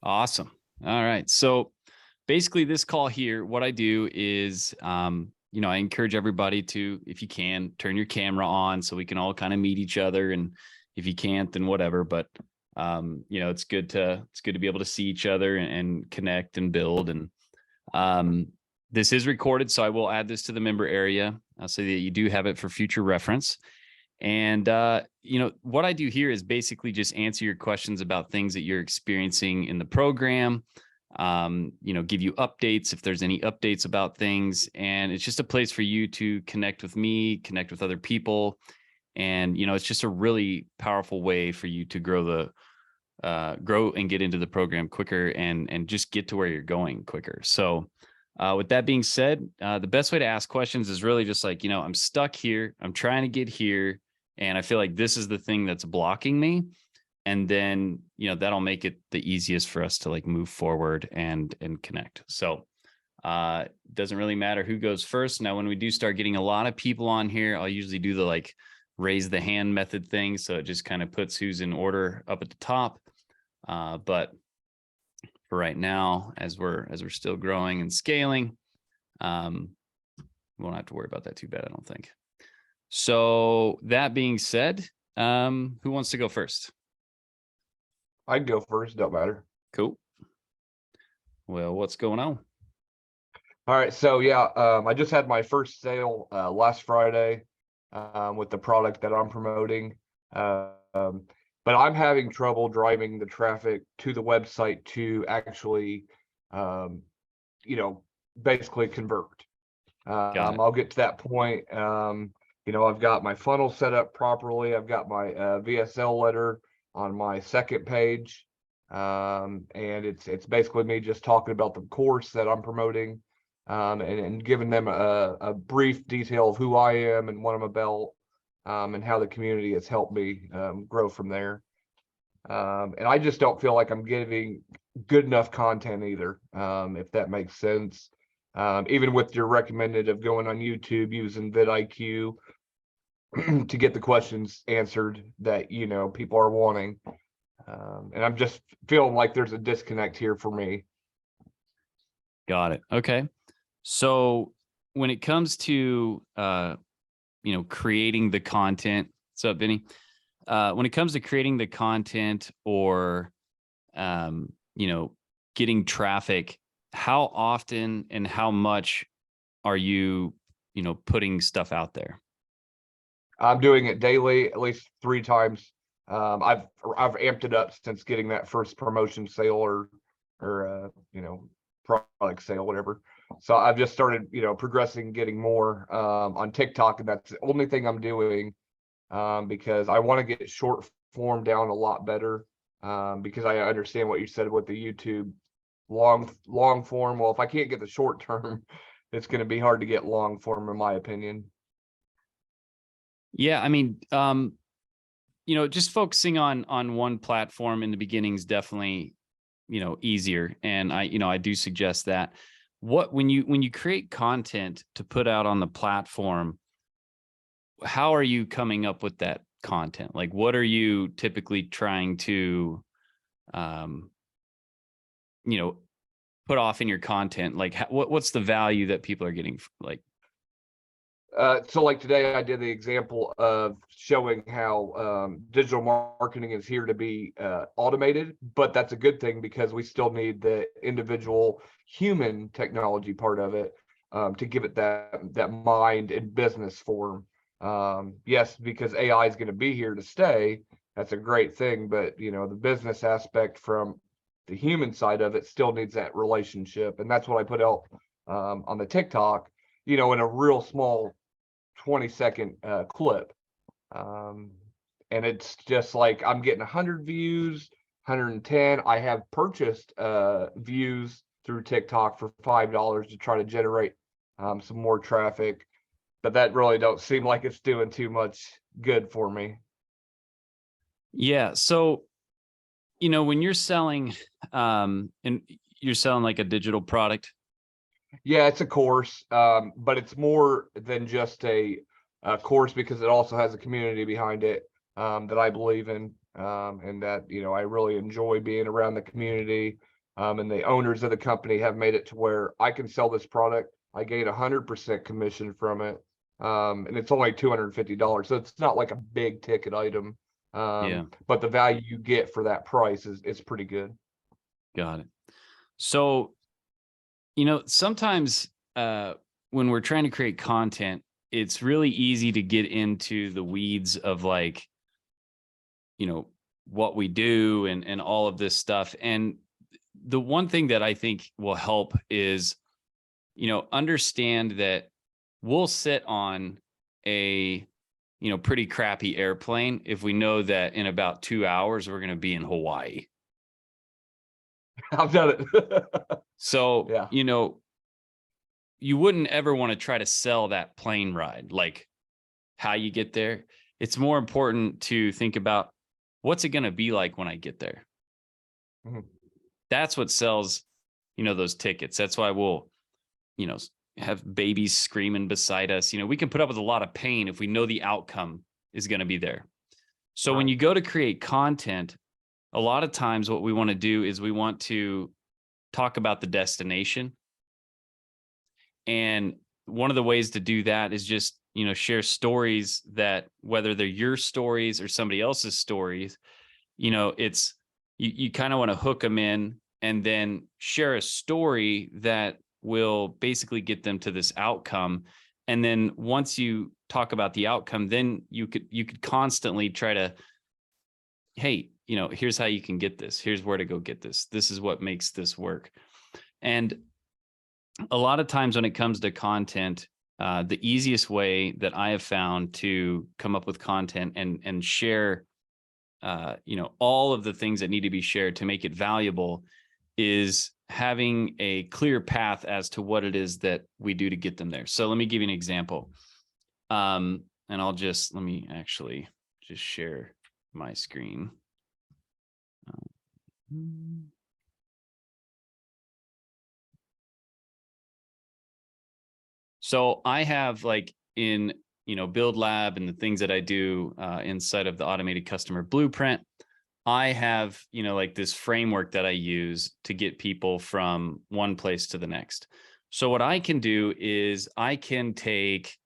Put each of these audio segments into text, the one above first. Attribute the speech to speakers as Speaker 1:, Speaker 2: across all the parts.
Speaker 1: Awesome. All right. So basically this call here, what I do is, I encourage everybody to, if you can, turn your camera on so we can all kind of meet each other. And if you can't, then whatever. But, it's good to be able to see each other and connect and build. And this is recorded, so I will add this to the member area so that you do have it for future reference. And, what I do here is basically just answer your questions about things that you're experiencing in the program, give you updates if there's any updates about things. And it's just a place for you to connect with me, connect with other people. And, it's just a really powerful way for you to grow and get into the program quicker and just get to where you're going quicker. So, with that being said, the best way to ask questions is really just like, I'm stuck here. I'm trying to get here. And I feel like this is the thing that's blocking me. And then, that'll make it the easiest for us to like move forward and connect. So it doesn't really matter who goes first. Now, when we do start getting a lot of people on here, I'll usually do the like raise the hand method thing. So it just kind of puts who's in order up at the top. But for right now, as we're still growing and scaling, we won't have to worry about that too bad, I don't think. So that being said, who wants to go first?
Speaker 2: I'd go first, don't matter.
Speaker 1: Cool. Well, what's going on?
Speaker 2: All right, so yeah, I just had my first sale last Friday with the product that I'm promoting. But I'm having trouble driving the traffic to the website to actually, basically convert. I'll get to that point. I've got my funnel set up properly. I've got my VSL letter on my second page. And it's basically me just talking about the course that I'm promoting, and giving them a brief detail of who I am and what I'm about, and how the community has helped me grow from there. And I just don't feel like I'm giving good enough content either, if that makes sense. Even with your recommended of going on YouTube using vidIQ to get the questions answered that people are wanting, and I'm just feeling like there's a disconnect here for me.
Speaker 1: Got it. Okay. So when it comes to creating the content, what's up, Vinny? When it comes to creating the content or getting traffic, how often and how much are you putting stuff out there?
Speaker 2: I'm doing it daily, at least 3 times. I've amped it up since getting that first promotion sale or product sale, whatever. So I've just started, progressing, getting more on TikTok, and that's the only thing I'm doing, because I want to get short form down a lot better, because I understand what you said with the YouTube long form. Well, if I can't get the short term, it's going to be hard to get long form, in my opinion.
Speaker 1: Yeah, I mean, just focusing on one platform in the beginning is definitely, easier. And I do suggest that. When you create content to put out on the platform, how are you coming up with that content? Like, what are you typically trying to, put off in your content? Like, what's the value that people are getting? Like,
Speaker 2: so like today I did the example of showing how digital marketing is here to be automated, but that's a good thing because we still need the individual human technology part of it, to give it that mind and business form. Yes, because AI is going to be here to stay. That's a great thing, but the business aspect from the human side of it still needs that relationship, and that's what I put out on the TikTok, in a real small 20-second clip, and it's just like I'm getting 100 views, 110. I have purchased views through TikTok for $5 to try to generate some more traffic, but that really don't seem like it's doing too much good for me.
Speaker 1: Yeah. So, when you're selling, and you're selling like a digital product.
Speaker 2: Yeah, it's a course, but it's more than just a course because it also has a community behind it, that I believe in, and that I really enjoy being around the community. And the owners of the company have made it to where I can sell this product. I gain 100% commission from it. And it's only $250. So it's not like a big ticket item.
Speaker 1: Yeah.
Speaker 2: But the value you get for that price is pretty good.
Speaker 1: Got it. So, sometimes when we're trying to create content, it's really easy to get into the weeds of like, what we do and all of this stuff. And the one thing that I think will help is, understand that we'll sit on a, pretty crappy airplane if we know that in about 2 hours, we're going to be in Hawaii.
Speaker 2: I've done it.
Speaker 1: So,
Speaker 2: Yeah.
Speaker 1: You wouldn't ever want to try to sell that plane ride, like how you get there. It's more important to think about what's it going to be like when I get there.
Speaker 2: Mm-hmm.
Speaker 1: That's what sells, those tickets. That's why we'll, have babies screaming beside us. We can put up with a lot of pain if we know the outcome is going to be there. So when you go to create content, a lot of times what we want to do is we want to talk about the destination. And one of the ways to do that is just, share stories that, whether they're your stories or somebody else's stories, it's, you kind of want to hook them in and then share a story that will basically get them to this outcome. And then once you talk about the outcome, then you could constantly try to, hey, here's how you can get this. Here's where to go get this. This is what makes this work. And a lot of times when it comes to content, the easiest way that I have found to come up with content and share, all of the things that need to be shared to make it valuable is having a clear path as to what it is that we do to get them there. So let me give you an example. And let me actually just share my screen. So I have like in, Build Lab and the things that I do inside of the automated customer blueprint, I have, like this framework that I use to get people from one place to the next. So what I can do is I can take,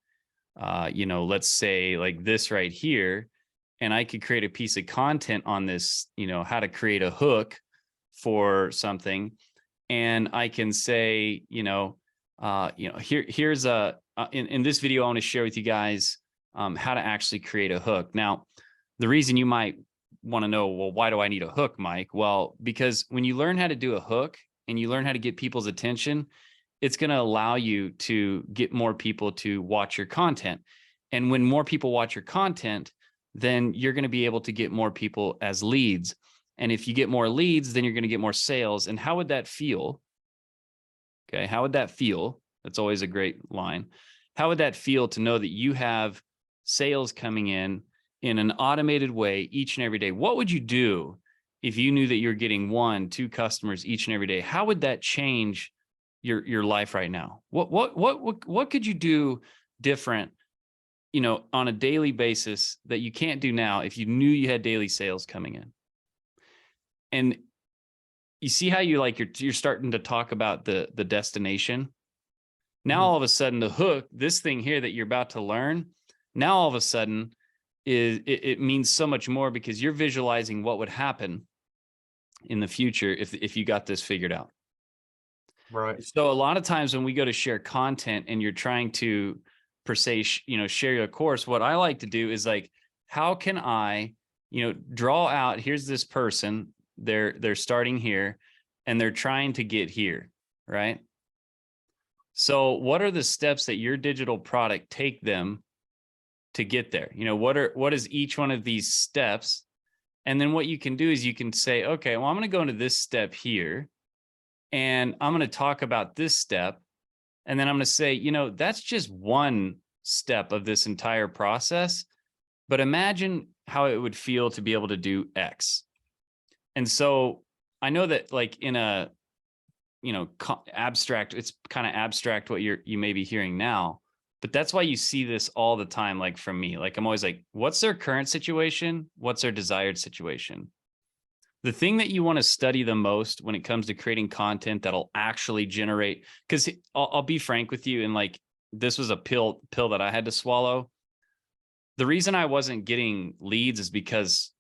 Speaker 1: let's say like this right here, and I could create a piece of content on this, how to create a hook for something. And I can say, here's in this video, I want to share with you guys how to actually create a hook. Now, the reason you might want to know, well, why do I need a hook, Mike? Well, because when you learn how to do a hook and you learn how to get people's attention, it's going to allow you to get more people to watch your content. And when more people watch your content, then you're going to be able to get more people as leads. And if you get more leads, then you're going to get more sales. And how would that feel? Okay, how would that feel? That's always a great line. How would that feel to know that you have sales coming in an automated way each and every day? What would you do if you knew that you're getting 1-2 customers each and every day? How would that change your life right now? What could you do different, on a daily basis that you can't do now if you knew you had daily sales coming in? And you see how you're starting to talk about the destination. Now, all of a sudden, the hook, this thing here that you're about to learn, now all of a sudden it means so much more because you're visualizing what would happen in the future if you got this figured out.
Speaker 2: Right.
Speaker 1: So a lot of times when we go to share content and you're trying to per se, share your course, what I like to do is like, how can I, draw out, here's this person, they're starting here and they're trying to get here, right? So what are the steps that your digital product take them to get there? What is each one of these steps? And then what you can do is you can say, okay, well, I'm going to go into this step here and I'm going to talk about this step. And then I'm going to say, that's just one step of this entire process, but imagine how it would feel to be able to do X. And so I know that like in a, abstract, it's kind of abstract what you may be hearing now, but that's why you see this all the time. Like from me, like I'm always like, what's their current situation? What's their desired situation? The thing that you want to study the most when it comes to creating content that'll actually generate, because I'll be frank with you, and like this was a pill that I had to swallow. The reason I wasn't getting leads is because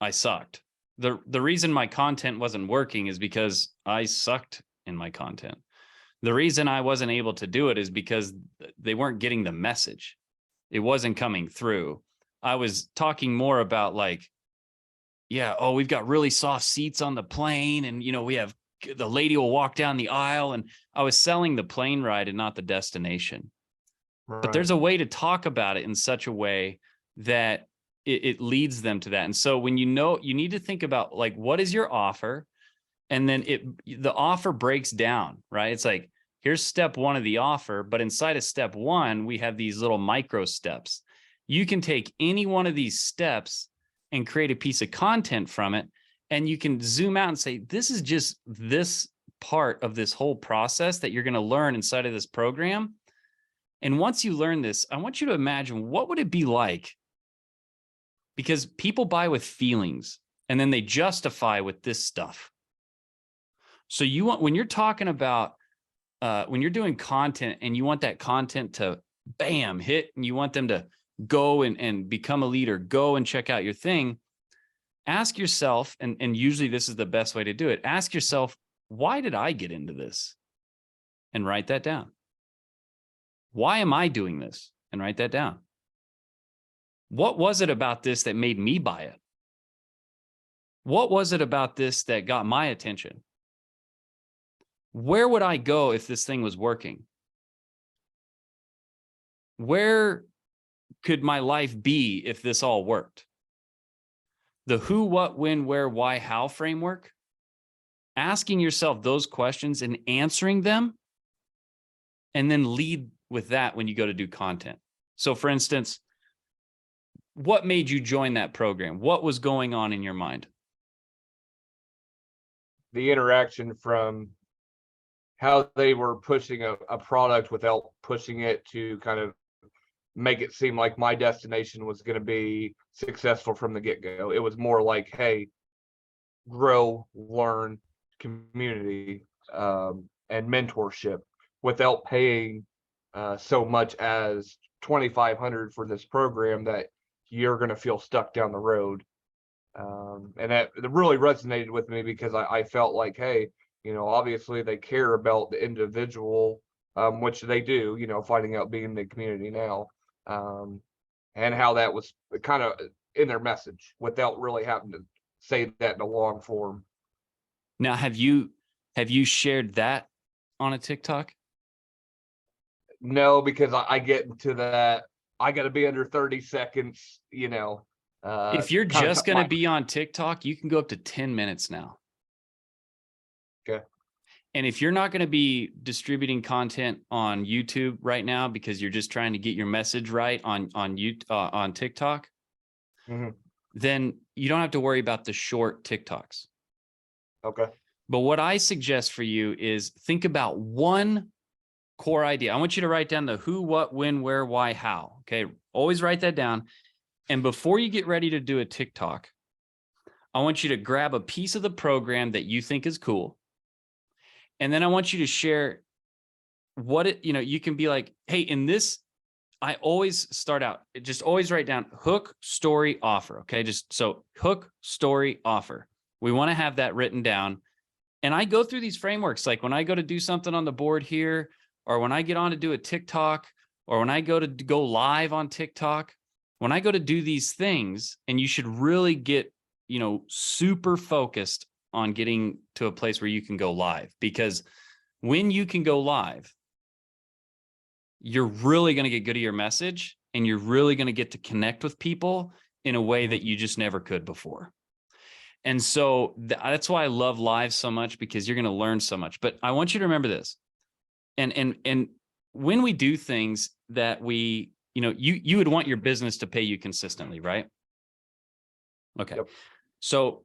Speaker 1: I sucked. The reason my content wasn't working is because I sucked in my content. The reason I wasn't able to do it is because they weren't getting the message. It wasn't coming through. I was talking more about like, yeah, oh, we've got really soft seats on the plane, and we have the lady will walk down the aisle, and I was selling the plane ride and not the destination.
Speaker 2: Right.
Speaker 1: But there's a way to talk about it in such a way that it leads them to that. And so when you need to think about like, what is your offer? And then the offer breaks down, right? It's like, here's step one of the offer, but inside of step one, we have these little micro steps. You can take any one of these steps and create a piece of content from it. And you can zoom out and say, this is just this part of this whole process that you're going to learn inside of this program. And once you learn this, I want you to imagine, what would it be like? Because people buy with feelings and then they justify with this stuff. So when you're talking about, when you're doing content and you want that content to bam, hit, and you want them to go and become a leader, go and check out your thing, ask yourself, and usually this is the best way to do it, ask yourself, why did I get into this? And write that down. Why am I doing this? And write that down. What was it about this that made me buy it? What was it about this that got my attention? Where would I go if this thing was working? Where could my life be if this all worked? The who, what, when, where, why, how framework, asking yourself those questions and answering them, and then lead with that when you go to do content. So for instance, what made you join that program? What was going on in your mind?
Speaker 2: The interaction from how they were pushing a product without pushing it to kind of make it seem like my destination was going to be successful from the get-go. It was more like, hey, grow, learn, community, and mentorship without paying so much as $2,500 for this program that you're going to feel stuck down the road. And that really resonated with me because I felt like, hey, obviously they care about the individual, which they do, finding out being in the community now, and how that was kind of in their message without really having to say that in a long form.
Speaker 1: Now, have you shared that on a TikTok?
Speaker 2: No, because I get into that. I got to be under 30 seconds,
Speaker 1: if you're just going to be on TikTok, you can go up to 10 minutes now.
Speaker 2: Okay.
Speaker 1: And if you're not going to be distributing content on YouTube right now because you're just trying to get your message right on TikTok,
Speaker 2: mm-hmm.
Speaker 1: then you don't have to worry about the short TikToks.
Speaker 2: Okay.
Speaker 1: But what I suggest for you is think about one core idea. I want you to write down the who, what, when, where, why, how. Okay. Always write that down. And before you get ready to do a TikTok, I want you to grab a piece of the program that you think is cool. And then I want you to share you can be like, hey, in this, I always start out, just always write down hook, story, offer. Okay. Just so hook, story, offer. We want to have that written down. And I go through these frameworks. Like when I go to do something on the board here, or when I get on to do a TikTok, or when I go live on TikTok, when I go to do these things, and you should really get, super focused on getting to a place where you can go live, because when you can go live, you're really going to get good at your message, and you're really going to get to connect with people in a way that you just never could before. And so that's why I love live so much, because you're going to learn so much. But I want you to remember this. And when we do things that we, you would want your business to pay you consistently, right? Okay.
Speaker 2: Yep.
Speaker 1: So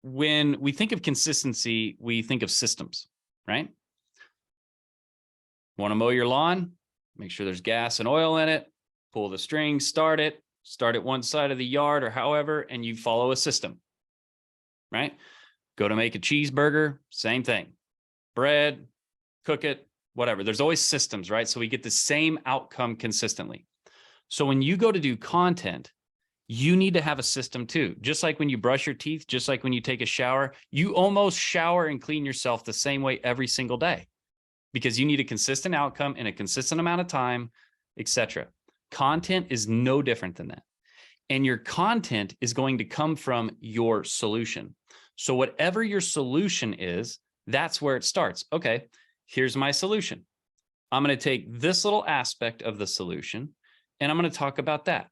Speaker 1: when we think of consistency, we think of systems, right? Want to mow your lawn? Make sure there's gas and oil in it, pull the string, start at one side of the yard or however, and you follow a system. right? Go to make a cheeseburger, same thing. Bread, cook it, whatever. There's always systems, right? So we get the same outcome consistently. So when you go to do content, you need to have a system too. Just like when you brush your teeth, just like when you take a shower, you almost shower and clean yourself the same way every single day because you need a consistent outcome in a consistent amount of time, etc. Content is no different than that. And your content is going to come from your solution. So whatever your solution is, that's where it starts. Okay, here's my solution. I'm going to take this little aspect of the solution and I'm going to talk about that.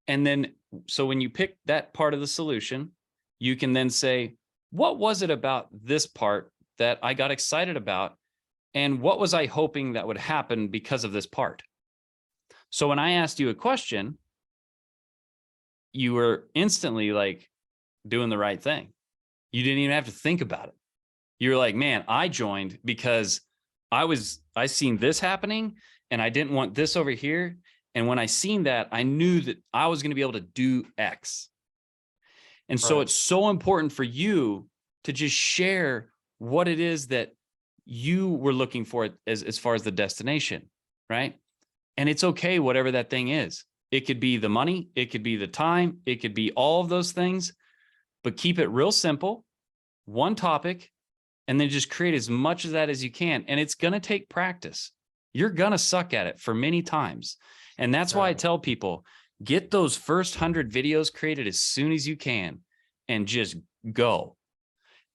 Speaker 1: And then, so when you pick that part of the solution, you can then say, what was it about this part that I got excited about? And what was I hoping that would happen because of this part? So when I asked you a question, you were instantly like doing the right thing. You didn't even have to think about it. You were like, man, I joined because I seen this happening and I didn't want this over here. And when I seen that, I knew that I was going to be able to do X. And so it's so important for you to just share what it is that you were looking for as far as the destination, right? And it's okay, whatever that thing is. It could be the money, it could be the time, it could be all of those things, but keep it real simple, one topic, and then just create as much of that as you can. And it's going to take practice. You're going to suck at it for many times. And that's why I tell people, get those first 100 videos created as soon as you can and just go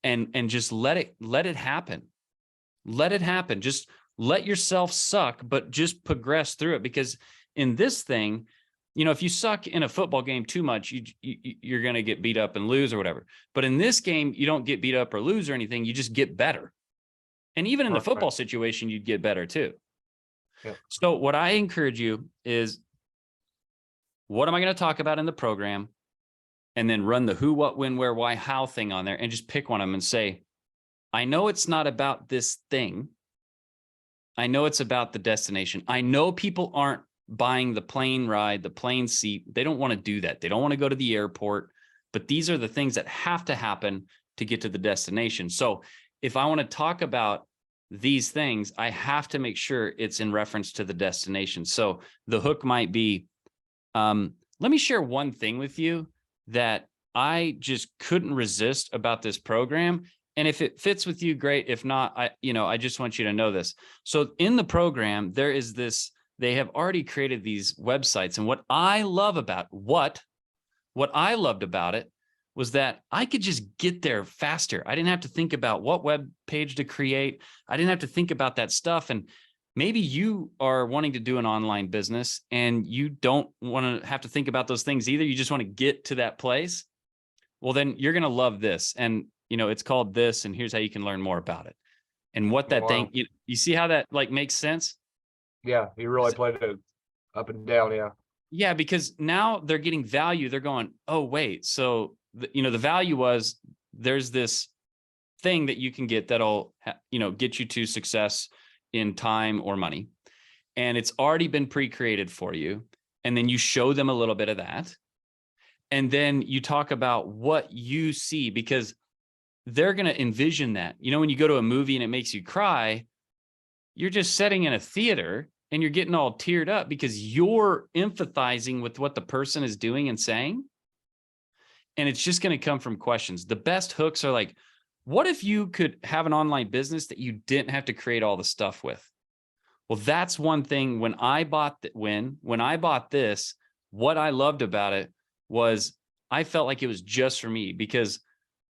Speaker 1: and just let it happen. Let it happen. Just let yourself suck, but just progress through it. Because in this thing, you know, if you suck in a football game too much, you're going to get beat up and lose or whatever. But in this game, you don't get beat up or lose or anything. You just get better. And even in the football situation, you'd get better too.
Speaker 2: Yep.
Speaker 1: So what I encourage you is, what am I going to talk about in the program? And then run the who, what, when, where, why, how thing on there and just pick one of them and say, I know it's not about this thing. I know it's about the destination. I know people aren't buying the plane ride, the plane seat. They don't want to do that. They don't want to go to the airport, but these are the things that have to happen to get to the destination. So if I want to talk about these things, I have to make sure it's in reference to the destination. So the hook might be, let me share one thing with you that I just couldn't resist about this program. And if it fits with you, great. If not, I just want you to know this. So in the program, there is this, they have already created these websites. And what I love about what I loved about it was that I could just get there faster. I didn't have to think about what web page to create. I didn't have to think about that stuff. And maybe you are wanting to do an online business and you don't want to have to think about those things either. You just want to get to that place. Well, then you're going to love this. And, you know, it's called this, and here's how you can learn more about it. And what that thing, you see how that like makes sense?
Speaker 2: Yeah, you really played it up and down. Yeah.
Speaker 1: Yeah, because now they're getting value. They're going, oh, wait. So, the value was there's this thing that you can get that'll, get you to success in time or money. And it's already been pre-created for you. And then you show them a little bit of that. And then you talk about what you see, because they're going to envision that. You know, when you go to a movie and it makes you cry, you're just sitting in a theater and you're getting all teared up because you're empathizing with what the person is doing and saying. And it's just going to come from questions. The best hooks are like, what if you could have an online business that you didn't have to create all the stuff with? Well, that's one thing. When I bought this, what I loved about it was I felt like it was just for me, because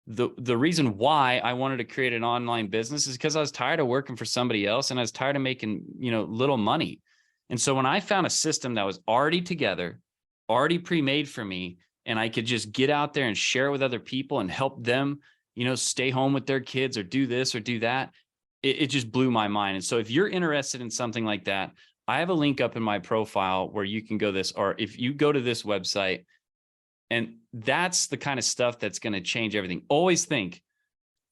Speaker 1: the reason why I wanted to create an online business is because I was tired of working for somebody else and I was tired of making, little money. And so when I found a system that was already together, already pre-made for me, and I could just get out there and share it with other people and help them, stay home with their kids or do this or do that, it just blew my mind. And so if you're interested in something like that, I have a link up in my profile where you can go this, or if you go to this website, and that's the kind of stuff that's going to change everything. Always think,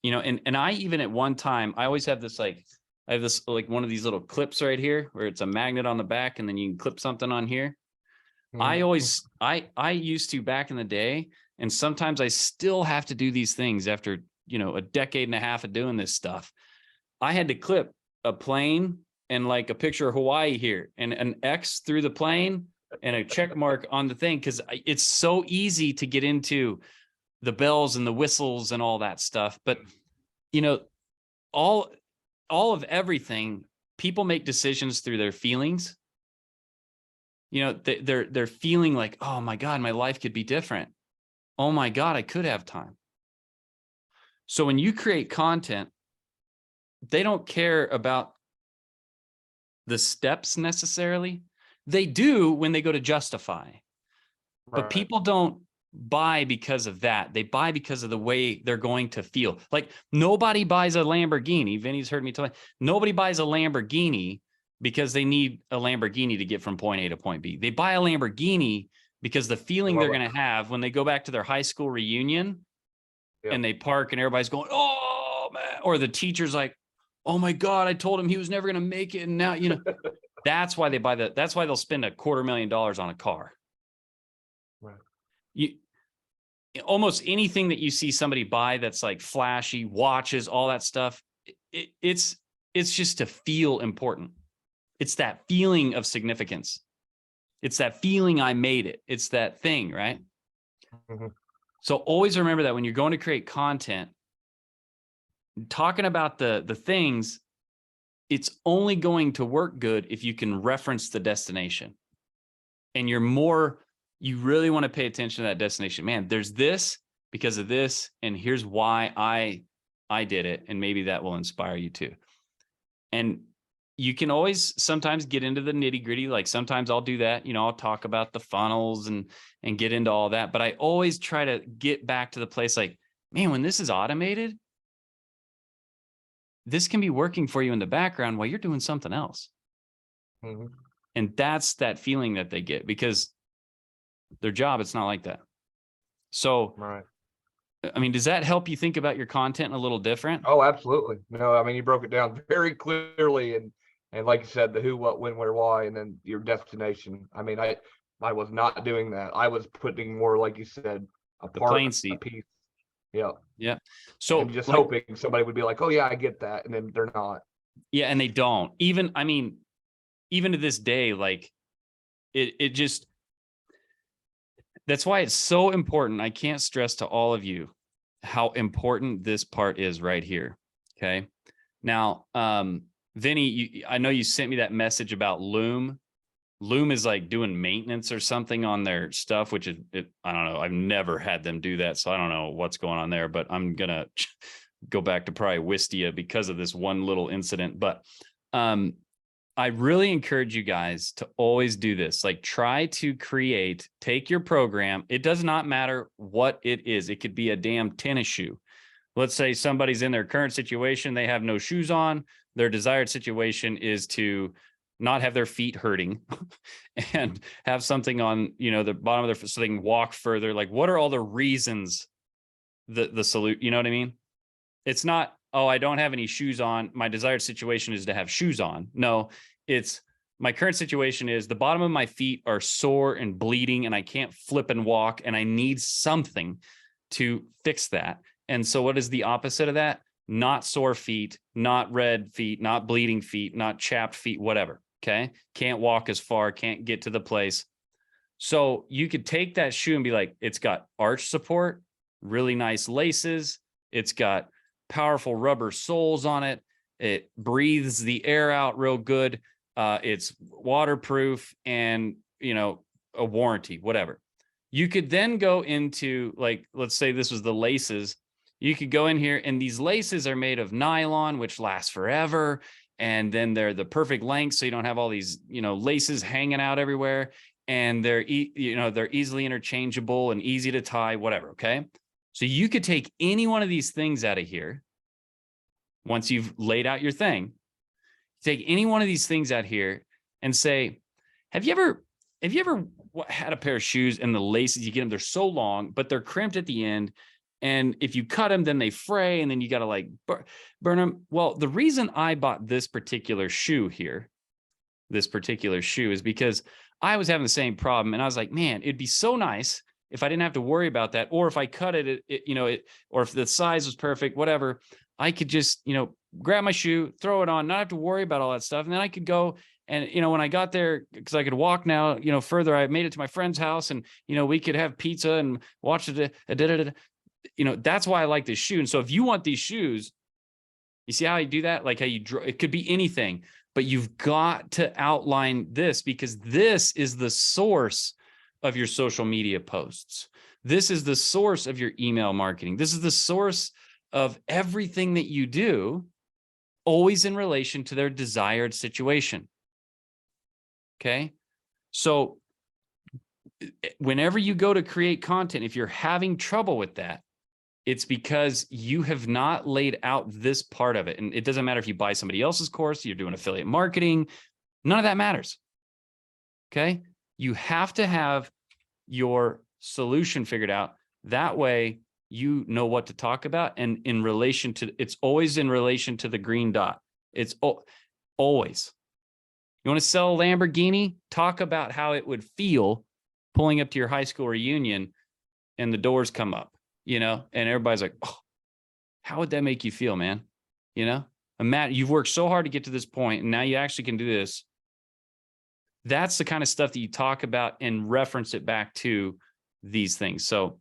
Speaker 1: and I even at one time, I always have this, I have this one of these little clips right here where it's a magnet on the back and then you can clip something on here. I used to, back in the day, And sometimes I still have to do these things after, a decade and a half of doing this stuff. I had to clip a plane and like a picture of Hawaii here and an X through the plane and a check mark on the thing. Cause it's so easy to get into the bells and the whistles and all that stuff. But, all of everything, people make decisions through their feelings. They're feeling like, oh my God, my life could be different. Oh my God, I could have time. So when you create content, they don't care about the steps necessarily. They do when they go to justify, but people don't buy because of that. They buy because of the way they're going to feel. Like nobody buys a Lamborghini. Vinny's heard me tell you, nobody buys a Lamborghini because they need a Lamborghini to get from point A to point B. They buy a Lamborghini because the feeling they're going to have when they go back to their high school reunion and they park and everybody's going, oh man, or the teacher's like, oh my God, I told him he was never going to make it. And now, that's why they buy that. That's why they'll spend $250,000 on a car. Right. Almost anything that you see somebody buy that's like flashy, watches, all that stuff, it's just to feel important. It's that feeling of significance. It's that feeling I made it. It's that thing, right? Mm-hmm. So always remember that when you're going to create content, talking about the things, it's only going to work good if you can reference the destination. And you really want to pay attention to that destination. Man, there's this because of this, and here's why I did it, and maybe that will inspire you too. And you can always sometimes get into the nitty-gritty. Like sometimes I'll do that, I'll talk about the funnels and get into all that, but I always try to get back to the place like, man, when this is automated, this can be working for you in the background while you're doing something else. Mm-hmm. And that's that feeling that they get, because their job, it's not like that. So, right. I mean, does that help you think about your content a little different?
Speaker 2: Oh, absolutely. No, I mean, you broke it down very clearly, and like you said, the who, what, when, where, why, and then your destination. I mean, I was not doing that. I was putting more, like you said, a
Speaker 1: plane seat,
Speaker 2: a piece. Yeah.
Speaker 1: Yeah. So
Speaker 2: and just hoping somebody would be like, oh yeah, I get that. And then they're not.
Speaker 1: Yeah. And they don't even to this day, like it just, that's why it's so important. I can't stress to all of you how important this part is right here. Okay. Now, Vinny, I know you sent me that message about Loom. Loom is like doing maintenance or something on their stuff, which is, I don't know. I've never had them do that. So I don't know what's going on there, but I'm going to go back to probably Wistia because of this one little incident. But I really encourage you guys to always do this. Like try to take your program. It does not matter what it is. It could be a damn tennis shoe. Let's say somebody's in their current situation. They have no shoes on. Their desired situation is to not have their feet hurting and have something on, the bottom of their foot so they can walk further. Like, what are all the reasons the salute, you know what I mean? It's not, oh, I don't have any shoes on. My desired situation is to have shoes on. No, it's my current situation is the bottom of my feet are sore and bleeding and I can't flip and walk and I need something to fix that. And so what is the opposite of that? Not sore feet, not red feet, not bleeding feet, not chapped feet, whatever. Okay. Can't walk as far, can't get to the place. So you could take that shoe and be like, it's got arch support, really nice laces. It's got powerful rubber soles on it. It breathes the air out real good. It's waterproof and, a warranty, whatever. You could then go into like, let's say this was the laces. You could go in here and these laces are made of nylon, which lasts forever. And then they're the perfect length. So you don't have all these, laces hanging out everywhere. And they're easily interchangeable and easy to tie, whatever. Okay. So you could take any one of these things out of here. Once you've laid out your thing, take any one of these things out here and say, have you ever had a pair of shoes and the laces, you get them, they're so long, but they're crimped at the end. And if you cut them, then they fray and then you got to like burn them. Well, the reason I bought this particular shoe is because I was having the same problem. And I was like, man, it'd be so nice if I didn't have to worry about that, or if I cut it, or if the size was perfect, whatever, I could just, grab my shoe, throw it on, not have to worry about all that stuff. And then I could go and, when I got there, because I could walk now, further, I made it to my friend's house and, we could have pizza and watch it. That's why I like this shoe. And so if you want these shoes, you see how you do that? Like how you draw, it could be anything, but you've got to outline this, because this is the source of your social media posts. This is the source of your email marketing. This is the source of everything that you do, always in relation to their desired situation. Okay. So whenever you go to create content, if you're having trouble with that, it's because you have not laid out this part of it. And it doesn't matter if you buy somebody else's course, you're doing affiliate marketing, none of that matters. Okay. You have to have your solution figured out. That way you know what to talk about. And in relation to, it's always in relation to the green dot. It's always. You want to sell a Lamborghini? Talk about how it would feel pulling up to your high school reunion and the doors come up, and everybody's like, oh, how would that make you feel, man? Matt, you've worked so hard to get to this point and now you actually can do this. That's the kind of stuff that you talk about and reference it back to these things. So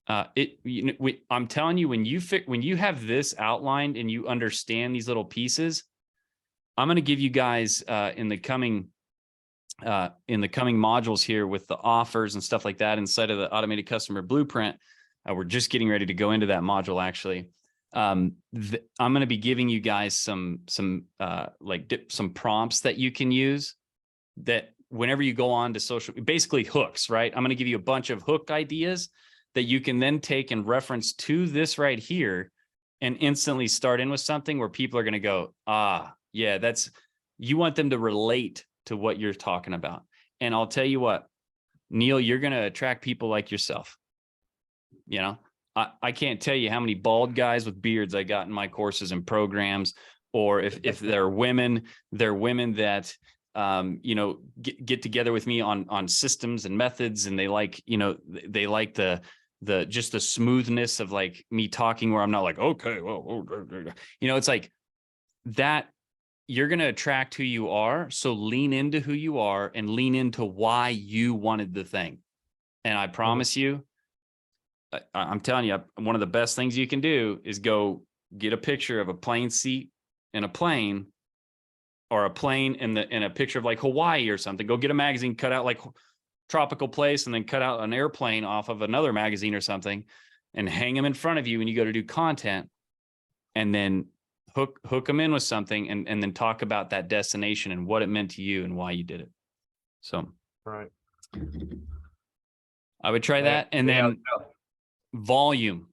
Speaker 1: I'm telling you, when you have this outlined and you understand these little pieces, I'm going to give you guys in the coming modules here with the offers and stuff like that inside of the automated customer blueprint. We're just getting ready to go into that module. Actually, I'm going to be giving you guys some prompts that you can use, that whenever you go on to social, basically hooks, right? I'm going to give you a bunch of hook ideas that you can then take and reference to this right here and instantly start in with something where people are going to go, yeah, you want them to relate to what you're talking about. And I'll tell you what, Neil, you're going to attract people like yourself. I can't tell you how many bald guys with beards I got in my courses and programs, or if they're women that, get together with me on systems and methods. And they like, they like just the smoothness of like me talking, where I'm not like, okay, well, it's like that. You're going to attract who you are. So lean into who you are and lean into why you wanted the thing. And I promise you, I'm telling you, one of the best things you can do is go get a picture of a plane seat in a plane, or a plane in a picture of like Hawaii or something. Go get a magazine, cut out like tropical place, and then cut out an airplane off of another magazine or something, and hang them in front of you when you go to do content, and then hook them in with something, and then talk about that destination and what it meant to you and why you did it. So,
Speaker 2: right.
Speaker 1: I would try that. And then volume,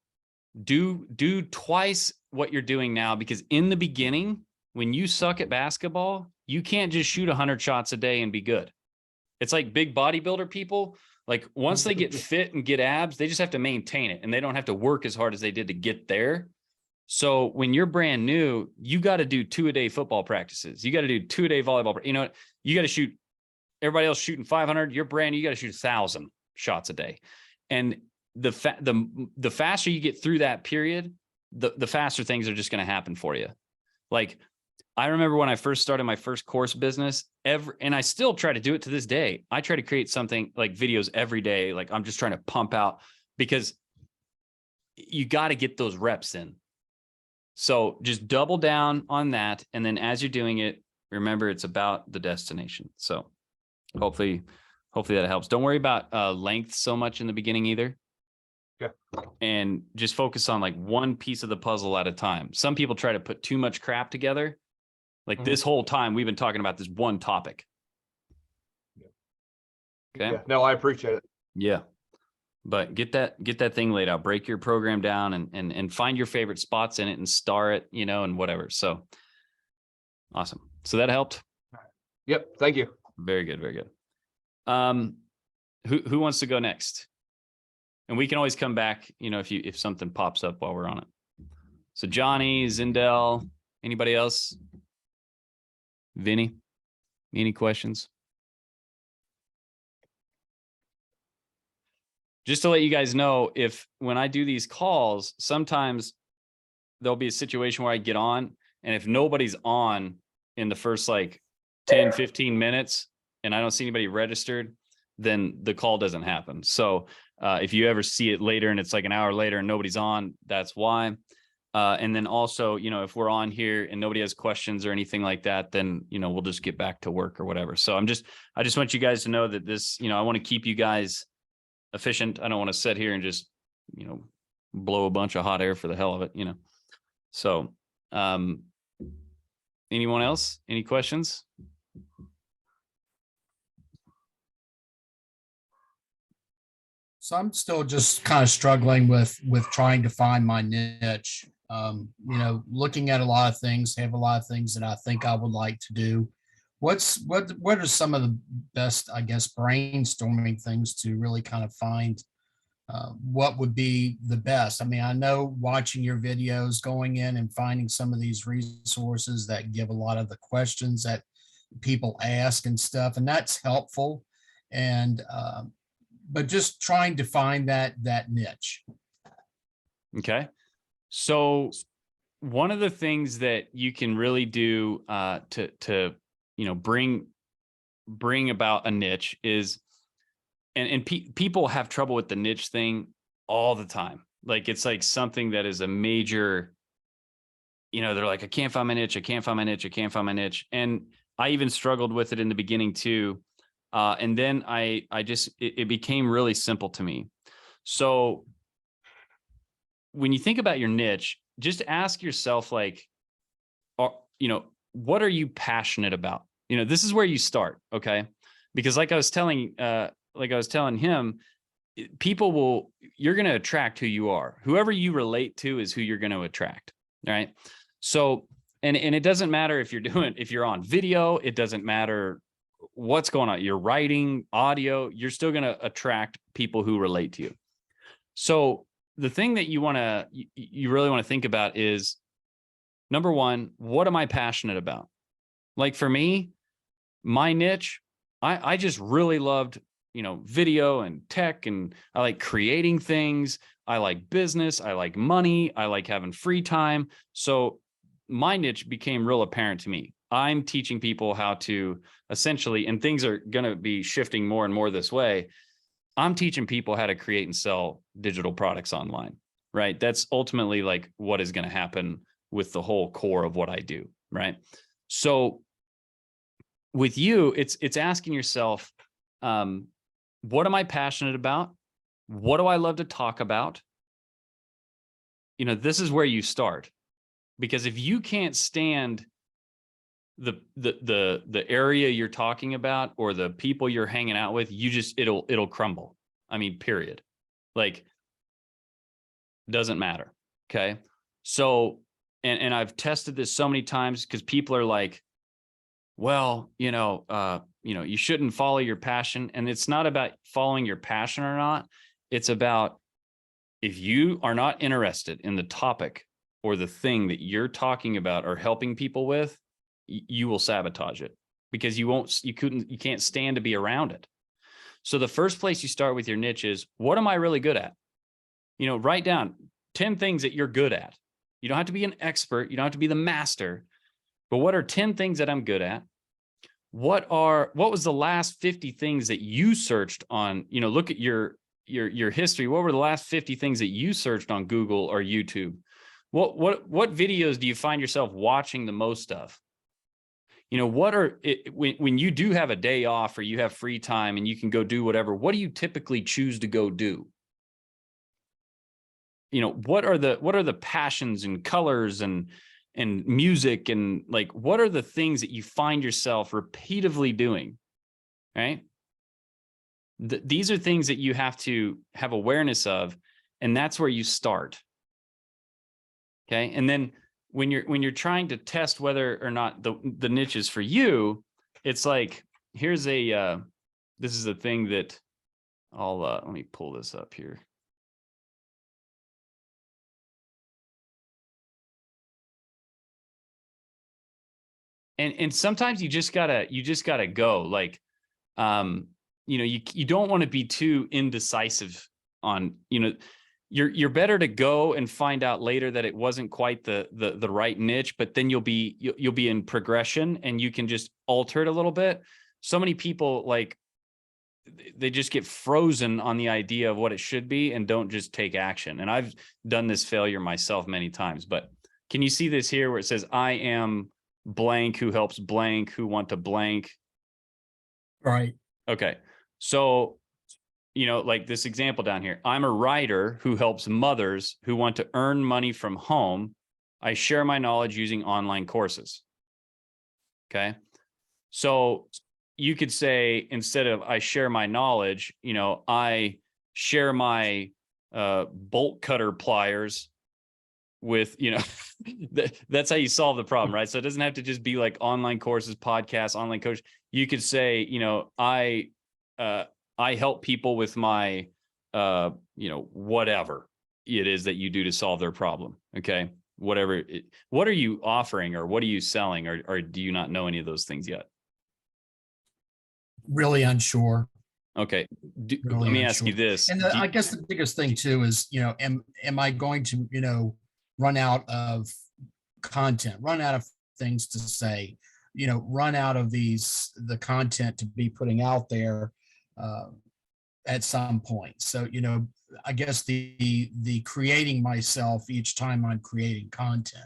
Speaker 1: do twice what you're doing now, because in the beginning, when you suck at basketball, you can't just shoot 100 shots a day and be good. It's like big bodybuilder people. Like once they get fit and get abs, they just have to maintain it, and they don't have to work as hard as they did to get there. So when you're brand new, you got to do 2-a-day football practices. You got to do 2-a-day volleyball. You got to shoot, everybody else shooting 500. You're brand new. You got to shoot 1,000 shots a day. And the faster you get through that period, the faster things are just going to happen for you. Like I remember when I first started my first course business, and I still try to do it to this day. I try to create something like videos every day. Like I'm just trying to pump out, because you got to get those reps in. So just double down on that. And then as you're doing it, remember it's about the destination. So hopefully that helps. Don't worry about length so much in the beginning either.
Speaker 2: Yeah.
Speaker 1: And just focus on like one piece of the puzzle at a time. Some people try to put too much crap together. Like this whole time we've been talking about this one topic. Okay.
Speaker 2: Yeah. No, I appreciate it.
Speaker 1: Yeah. But get that thing laid out, break your program down and find your favorite spots in it and star it, and whatever. So awesome. So that helped.
Speaker 2: Yep. Thank you.
Speaker 1: Very good. Very good. Who wants to go next? And we can always come back, if something pops up while we're on it. So Johnny, Zindel, anybody else? Vinny, any questions? just to let you guys know, if when I do these calls, sometimes there'll be a situation where I get on, and if nobody's on in the first like 10, 15 minutes and I don't see anybody registered, then the call doesn't happen. So if you ever see it later and it's like an hour later and nobody's on, that's why. And then also, if we're on here and nobody has questions or anything like that, then, we'll just get back to work or whatever. So I just want you guys to know that this, I want to keep you guys efficient. I don't want to sit here and just, blow a bunch of hot air for the hell of it, So, anyone else? Any questions?
Speaker 3: So I'm still just kind of struggling with trying to find my niche. Looking at a lot of things, have a lot of things that I think I would like to do. What are some of the best, I guess, brainstorming things to really kind of find what would be the best? I mean, I know watching your videos, going in and finding some of these resources that give a lot of the questions that people ask and stuff, and that's helpful. And but just trying to find that niche.
Speaker 1: Okay. So one of the things that you can really do to bring about a niche is, and people have trouble with the niche thing all the time. Like, it's like something that is a major, they're like, I can't find my niche. I can't find my niche. I can't find my niche. And I even struggled with it in the beginning too. And then it became really simple to me. So when you think about your niche, just ask yourself, like, what are you passionate about? This is where you start. Okay. Because like I was telling him, you're going to attract who you are. Whoever you relate to is who you're going to attract. All right. So, and it doesn't matter if you're on video, it doesn't matter what's going on. You're writing audio, you're still going to attract people who relate to you. So the thing that you really want to think about is, number one, what am I passionate about? Like for me, my niche, I just really loved, video and tech, and I like creating things. I like business. I like money. I like having free time. So my niche became real apparent to me. I'm teaching people how to essentially, and things are going to be shifting more and more this way. I'm teaching people how to create and sell digital products online, right? That's ultimately like what is going to happen with the whole core of what I do, right? So with you, it's asking yourself, what am I passionate about? What do I love to talk about? This is where you start, because if you can't stand the area you're talking about or the people you're hanging out with, it'll crumble. I mean, period. Like, doesn't matter. Okay. So, and I've tested this so many times, because people are like, well, you shouldn't follow your passion. And it's not about following your passion or not. It's about, if you are not interested in the topic or the thing that you're talking about or helping people with, you will sabotage it, because you can't stand to be around it. So the first place you start with your niche is, what am I really good at? Write down 10 things that you're good at. You don't have to be an expert. You don't have to be the master, but what are 10 things that I'm good at? What was the last 50 things that you searched on, look at your history. What were the last 50 things that you searched on Google or YouTube? What videos do you find yourself watching the most of? When you do have a day off or you have free time and you can go do whatever, what do you typically choose to go do? What are the passions and colors and music, and like, what are the things that you find yourself repeatedly doing? Right. These are things that you have to have awareness of, and that's where you start. Okay. And then when you're trying to test whether or not the niche is for you, it's like, this is a thing that let me pull this up here. And sometimes you just gotta go, like, you don't want to be too indecisive you're better to go and find out later that it wasn't quite the right niche, but then you'll be in progression and you can just alter it a little bit. So many people, like, they just get frozen on the idea of what it should be and don't just take action. And I've done this failure myself many times, but can you see this here where it says, I am blank who helps blank who want to blank?
Speaker 3: Right.
Speaker 1: Okay. So, like this example down here, I'm a writer who helps mothers who want to earn money from home. I share my knowledge using online courses. Okay. So you could say, instead of I share my knowledge, I share my bolt cutter pliers with, that's how you solve the problem, right? So it doesn't have to just be like online courses, podcasts, online coach. You could say, I help people with my, whatever it is that you do to solve their problem. Okay. What are you offering, or what are you selling, or do you not know any of those things yet?
Speaker 3: Really unsure.
Speaker 1: Okay.
Speaker 3: Really
Speaker 1: Let me ask you this.
Speaker 3: And I guess the biggest thing too is, am I going to, run out of content, run out of things to say, run out of the content to be putting out there at some point. So, I guess the creating myself each time I'm creating content,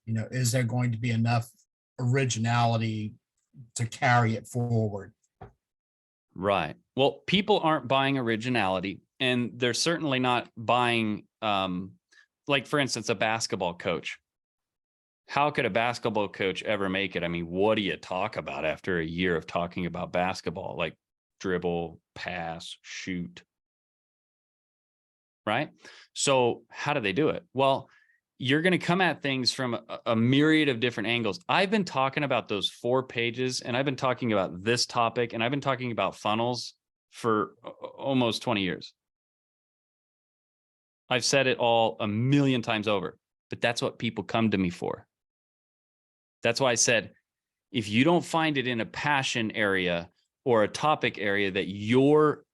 Speaker 3: is there going to be enough originality to carry it forward?
Speaker 1: Right. Well, people aren't buying originality, and they're certainly not buying, like, for instance, a basketball coach. How could a basketball coach ever make it? I mean, what do you talk about after a year of talking about basketball? Like dribble, pass, shoot. Right? So how do they do it? Well, you're going to come at things from a myriad of different angles. I've been talking about those 4 pages, and I've been talking about this topic, and I've been talking about funnels for almost 20 years. I've said it all a million times over, but that's what people come to me for. That's why I said, if you don't find it in a passion area or a topic area that you're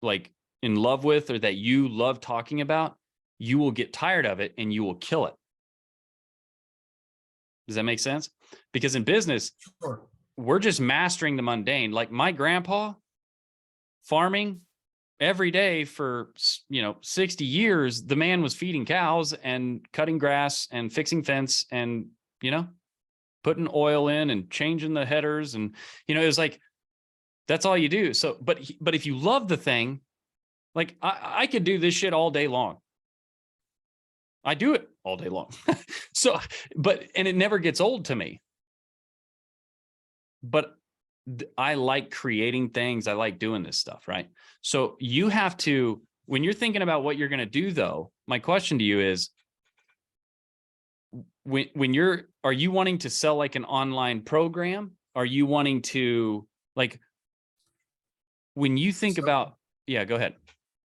Speaker 1: like in love with, or that you love talking about, you will get tired of it and you will kill it. Does that make sense? Because in business,
Speaker 3: Sure,
Speaker 1: we're just mastering the mundane. Like my grandpa, farming every day for 60 years, the man was feeding cows and cutting grass and fixing fence and putting oil in and changing the headers, and it was like, that's all you do. So but if you love the thing, like I could do this shit all day long. I do it all day long. So, and it never gets old to me. But I like creating things. I like doing this stuff, right? So you have to, when you're thinking about what you're going to do, though, my question to you is, are you wanting to sell like an online program? Are you wanting to, like, when you think about, yeah, go ahead.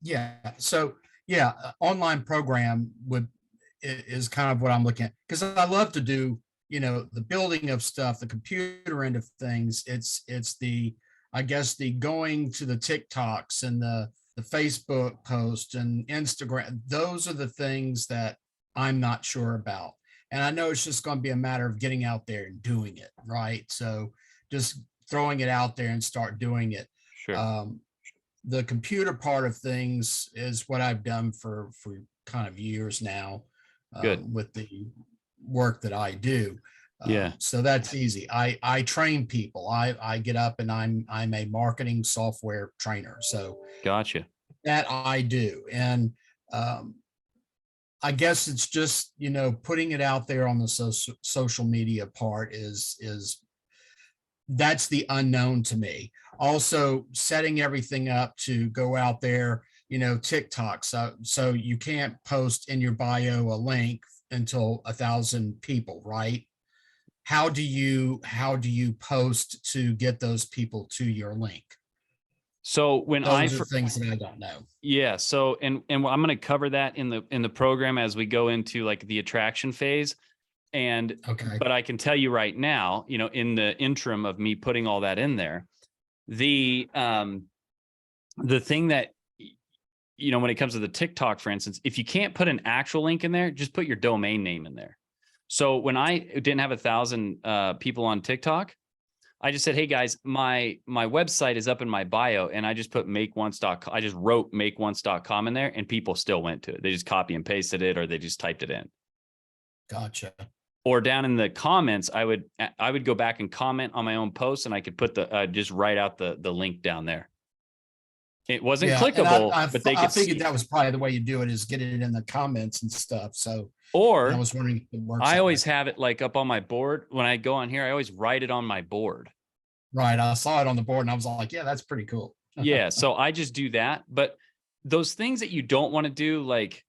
Speaker 3: Yeah. So yeah, online program is kind of what I'm looking at, because I love to do, the building of stuff, the computer end of things. It's I guess the going to the TikToks and the Facebook post and Instagram. Those are the things that I'm not sure about. And I know it's just going to be a matter of getting out there and doing it. Right. So just throwing it out there and start doing it.
Speaker 1: Sure.
Speaker 3: The computer part of things is what I've done for kind of years now.
Speaker 1: Good.
Speaker 3: With the work that I do.
Speaker 1: Yeah.
Speaker 3: So that's easy. I train people. I get up and I'm a marketing software trainer. So
Speaker 1: gotcha.
Speaker 3: That I do. And I guess it's just, putting it out there on the social media part is that's the unknown to me. Also setting everything up to go out there, TikTok. So you can't post in your bio a link until 1,000 people, right? How do you post to get those people to your link?
Speaker 1: So when
Speaker 3: those are things that I don't know.
Speaker 1: Yeah. So, and I'm going to cover that in the program as we go into like the attraction phase. And,
Speaker 3: okay.
Speaker 1: But I can tell you right now, in the interim of me putting all that in there, the thing that you know, when it comes to the TikTok, for instance, if you can't put an actual link in there, just put your domain name in there. So when I didn't have 1,000 people on TikTok, I just said, hey guys, my website is up in my bio, and I just put makeonce.com. I just wrote makeonce.com in there, and people still went to it. They just copy and pasted it, or they just typed it in.
Speaker 3: Gotcha.
Speaker 1: Or down in the comments, I would go back and comment on my own posts, and I could put the just write out the link down there. It wasn't clickable, but they could.
Speaker 3: I figured that was probably the way you do it, is get it in the comments and stuff. So,
Speaker 1: or
Speaker 3: I was wondering if it works.
Speaker 1: I always have it like up on my board. When I go on here, I always write it on my board.
Speaker 3: Right. I saw it on the board and I was like, yeah, that's pretty cool.
Speaker 1: Yeah. So I just do that. But those things that you don't want to do, like,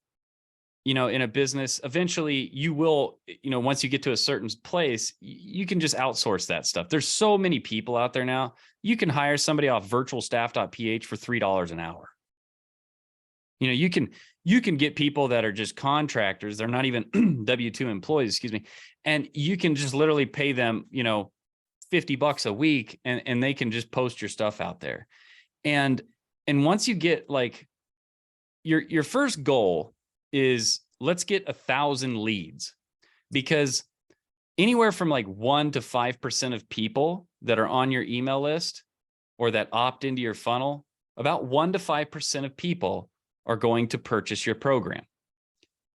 Speaker 1: you know, in a business, eventually you will, you know, once you get to a certain place, you can just outsource that stuff. There's so many people out there now. You can hire somebody off virtualstaff.ph for $3 an hour. You know, you can get people that are just contractors. They're not even W-2 employees, excuse me. And you can just literally pay them, you know, $50 a week, and they can just post your stuff out there. And once you get like your first goal is, let's get 1,000 leads, because anywhere from like 1 to 5% of people that are on your email list or that opt into your funnel, about 1 to 5% of people are going to purchase your program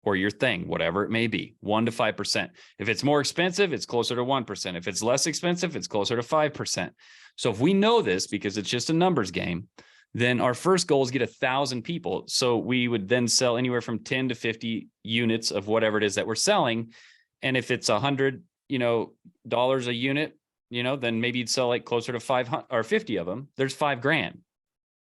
Speaker 1: or your thing, whatever it may be. 1 to 5%. If it's more expensive, it's closer to 1%. If it's less expensive, it's closer to 5%. So if we know this, because it's just a numbers game, then our first goal is get 1,000 people. So we would then sell anywhere from 10 to 50 units of whatever it is that we're selling. And if it's $100, you know, dollars a unit, you know, then maybe you'd sell like closer to 500 or 50 of them. There's $5,000.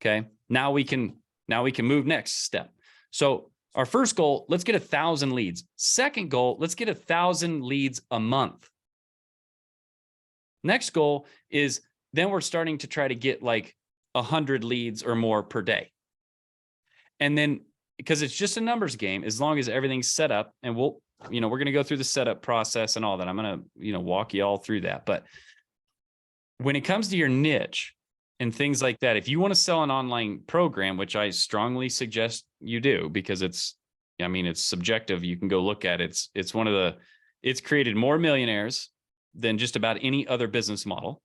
Speaker 1: Okay. Now we can move next step. So our first goal, let's get 1,000 leads. Second goal, let's get 1,000 leads a month. Next goal is then we're starting to try to get like 100 leads or more per day. And then, because it's just a numbers game, as long as everything's set up, and we're going to go through the setup process and all that. I'm going to, walk you all through that. But when it comes to your niche and things like that, if you want to sell an online program, which I strongly suggest you do, because it's subjective. You can go look at it. It's created more millionaires than just about any other business model.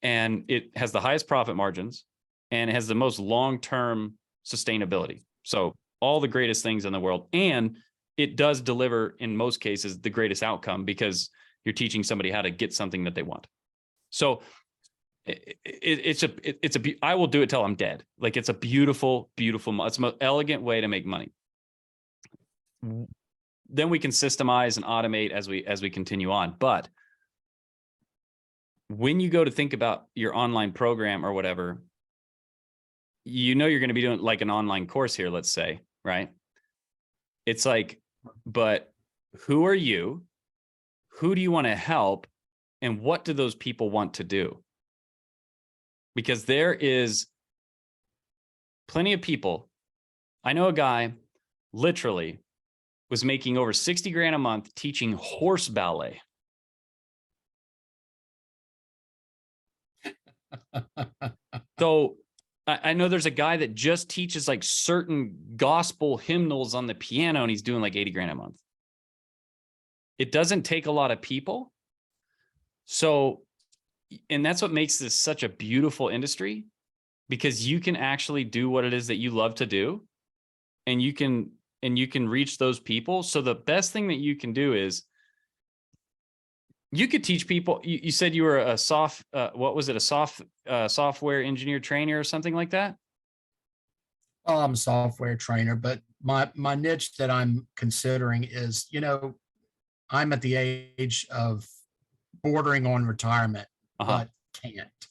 Speaker 1: And it has the highest profit margins, and it has the most long-term sustainability. So all the greatest things in the world. And it does deliver, in most cases, the greatest outcome, because you're teaching somebody how to get something that they want. So I will do it till I'm dead. Like, it's a beautiful, beautiful, it's the most elegant way to make money. Then we can systemize and automate as we continue on. But when you go to think about your online program or whatever, you're going to be doing like an online course here, let's say, right? It's like, but who are you? Who do you want to help? And what do those people want to do? Because there is plenty of people. I know a guy literally was making over 60 grand a month teaching horse ballet. So I know there's a guy that just teaches like certain gospel hymnals on the piano, and he's doing like 80 grand a month. It doesn't take a lot of people. So, and that's what makes this such a beautiful industry, because you can actually do what it is that you love to do, and you can reach those people. So the best thing that you can do is you could teach people. You said you were a software engineer trainer or something like that?
Speaker 3: Well, I'm a software trainer, but my niche that I'm considering is, I'm at the age of bordering on retirement, but can't.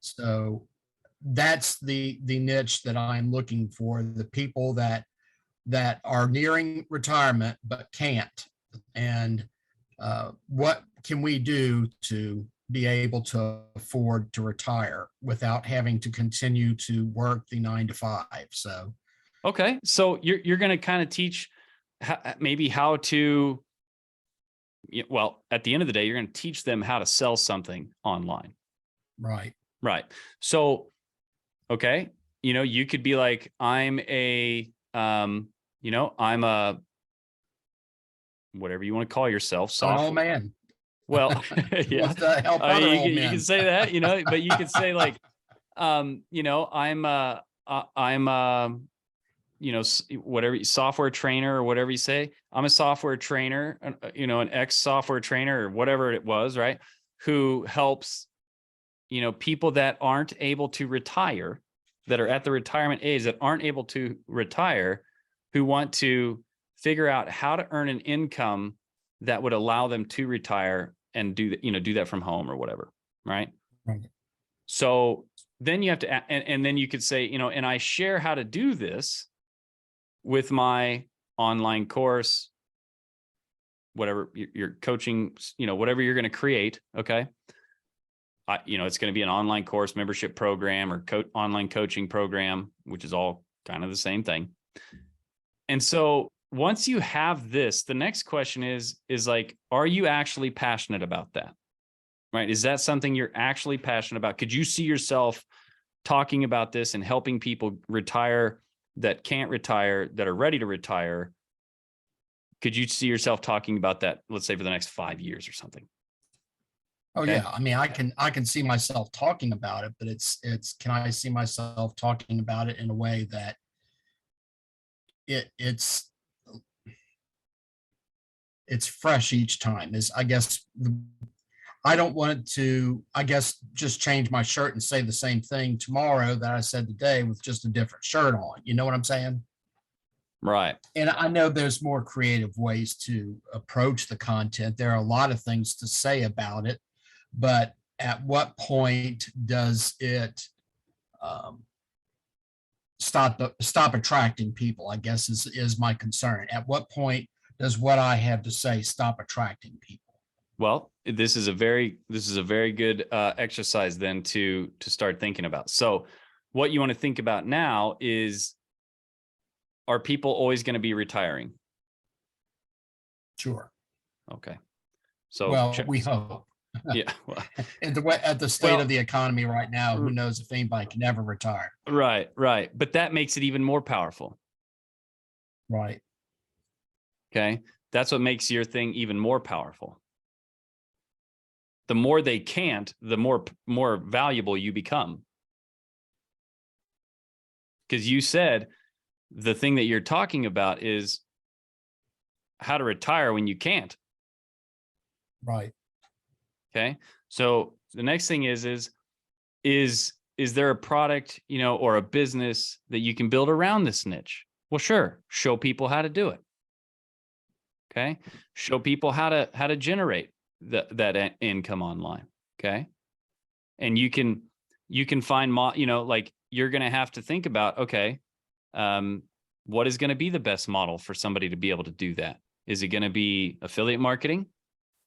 Speaker 3: So that's the niche that I'm looking for, the people that are nearing retirement but can't. And what can we do to be able to afford to retire without having to continue to work the 9 to 5? So,
Speaker 1: okay. So you're going to kind of teach how to, well, at the end of the day, you're going to teach them how to sell something online.
Speaker 3: Right.
Speaker 1: So, okay. you know, you could be like, I'm a, you know, I'm a, whatever you want to call yourself,
Speaker 3: An
Speaker 1: software.
Speaker 3: old man.
Speaker 1: Well, yeah,
Speaker 3: Wants to help other old
Speaker 1: you
Speaker 3: men.
Speaker 1: can say that, you know, but you could say like, you know, you know, whatever, software trainer or whatever you say. I'm a software trainer, you know, an ex software trainer or whatever it was, right? Who helps, you know, people that aren't able to retire, that are at the retirement age, that aren't able to retire, who want to figure out how to earn an income that would allow them to retire and do that, you know, do that from home or whatever. Right.
Speaker 3: Right.
Speaker 1: So then you have to, and then you could say, you know, and I share how to do this with my online course, whatever your coaching, you know, whatever you're going to create. Okay. You know, it's going to be an online course membership program or online coaching program, which is all kind of the same thing. And so once you have this, the next question is like, are you actually passionate about that? Right? Is that something you're actually passionate about? Could you see yourself talking about this and helping people retire that can't retire, that are ready to retire? Could you see yourself talking about that, let's say for the next 5 years or something?
Speaker 3: Oh
Speaker 1: Okay.
Speaker 3: yeah. I mean, I can see myself talking about it, but it's, can I see myself talking about it in a way that it's fresh each time? Is, I guess, I don't want it to, I guess, just change my shirt and say the same thing tomorrow that I said today with just a different shirt on. You know what I'm saying?
Speaker 1: Right.
Speaker 3: And I know there's more creative ways to approach the content. There are a lot of things to say about it, but at what point does it stop attracting people? I guess is my concern. At what point does what I have to say stop attracting people?
Speaker 1: Well, this is a very good exercise then to start thinking about. So what you want to think about now is, are people always going to be retiring?
Speaker 3: Sure.
Speaker 1: Okay. So
Speaker 3: well, we hope.
Speaker 1: Yeah. Well,
Speaker 3: at the state of the economy right now, who knows if anybody can ever retire?
Speaker 1: Right. But that makes it even more powerful.
Speaker 3: Right.
Speaker 1: Okay. That's what makes your thing even more powerful. The more they can't, the more valuable you become. Because you said the thing that you're talking about is how to retire when you can't.
Speaker 3: Right.
Speaker 1: Okay. So the next thing is there a product, you know, or a business that you can build around this niche? Well, sure. Show people how to do it. Okay. Show people how to generate that income online. Okay. And you can find, you know, like you're going to have to think about, okay, what is going to be the best model for somebody to be able to do that? Is it going to be affiliate marketing?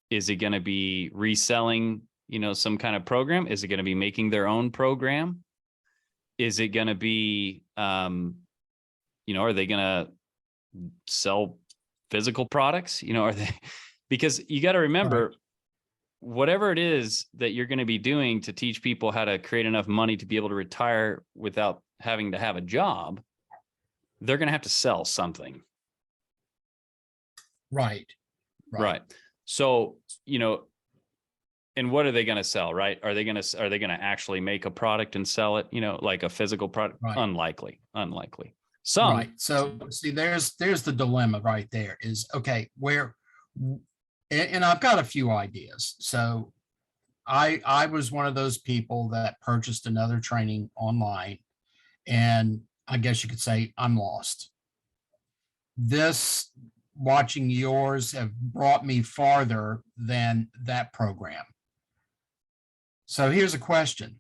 Speaker 1: Is it going to be reselling, you know, some kind of program? Is it going to be making their own program? Is it going to be, you know, are they going to sell physical products? You know, are they, because you got to remember, right, whatever it is that you're going to be doing to teach people how to create enough money to be able to retire without having to have a job, they're going to have to sell something.
Speaker 3: Right.
Speaker 1: So, you know, and what are they going to sell, right? Are they going to actually make a product and sell it, you know, like a physical product? Right. Unlikely. Some.
Speaker 3: Right. So see, there's the dilemma right there is, okay, and I've got a few ideas. So I was one of those people that purchased another training online, and I guess you could say I'm lost. Watching yours have brought me farther than that program. So here's a question.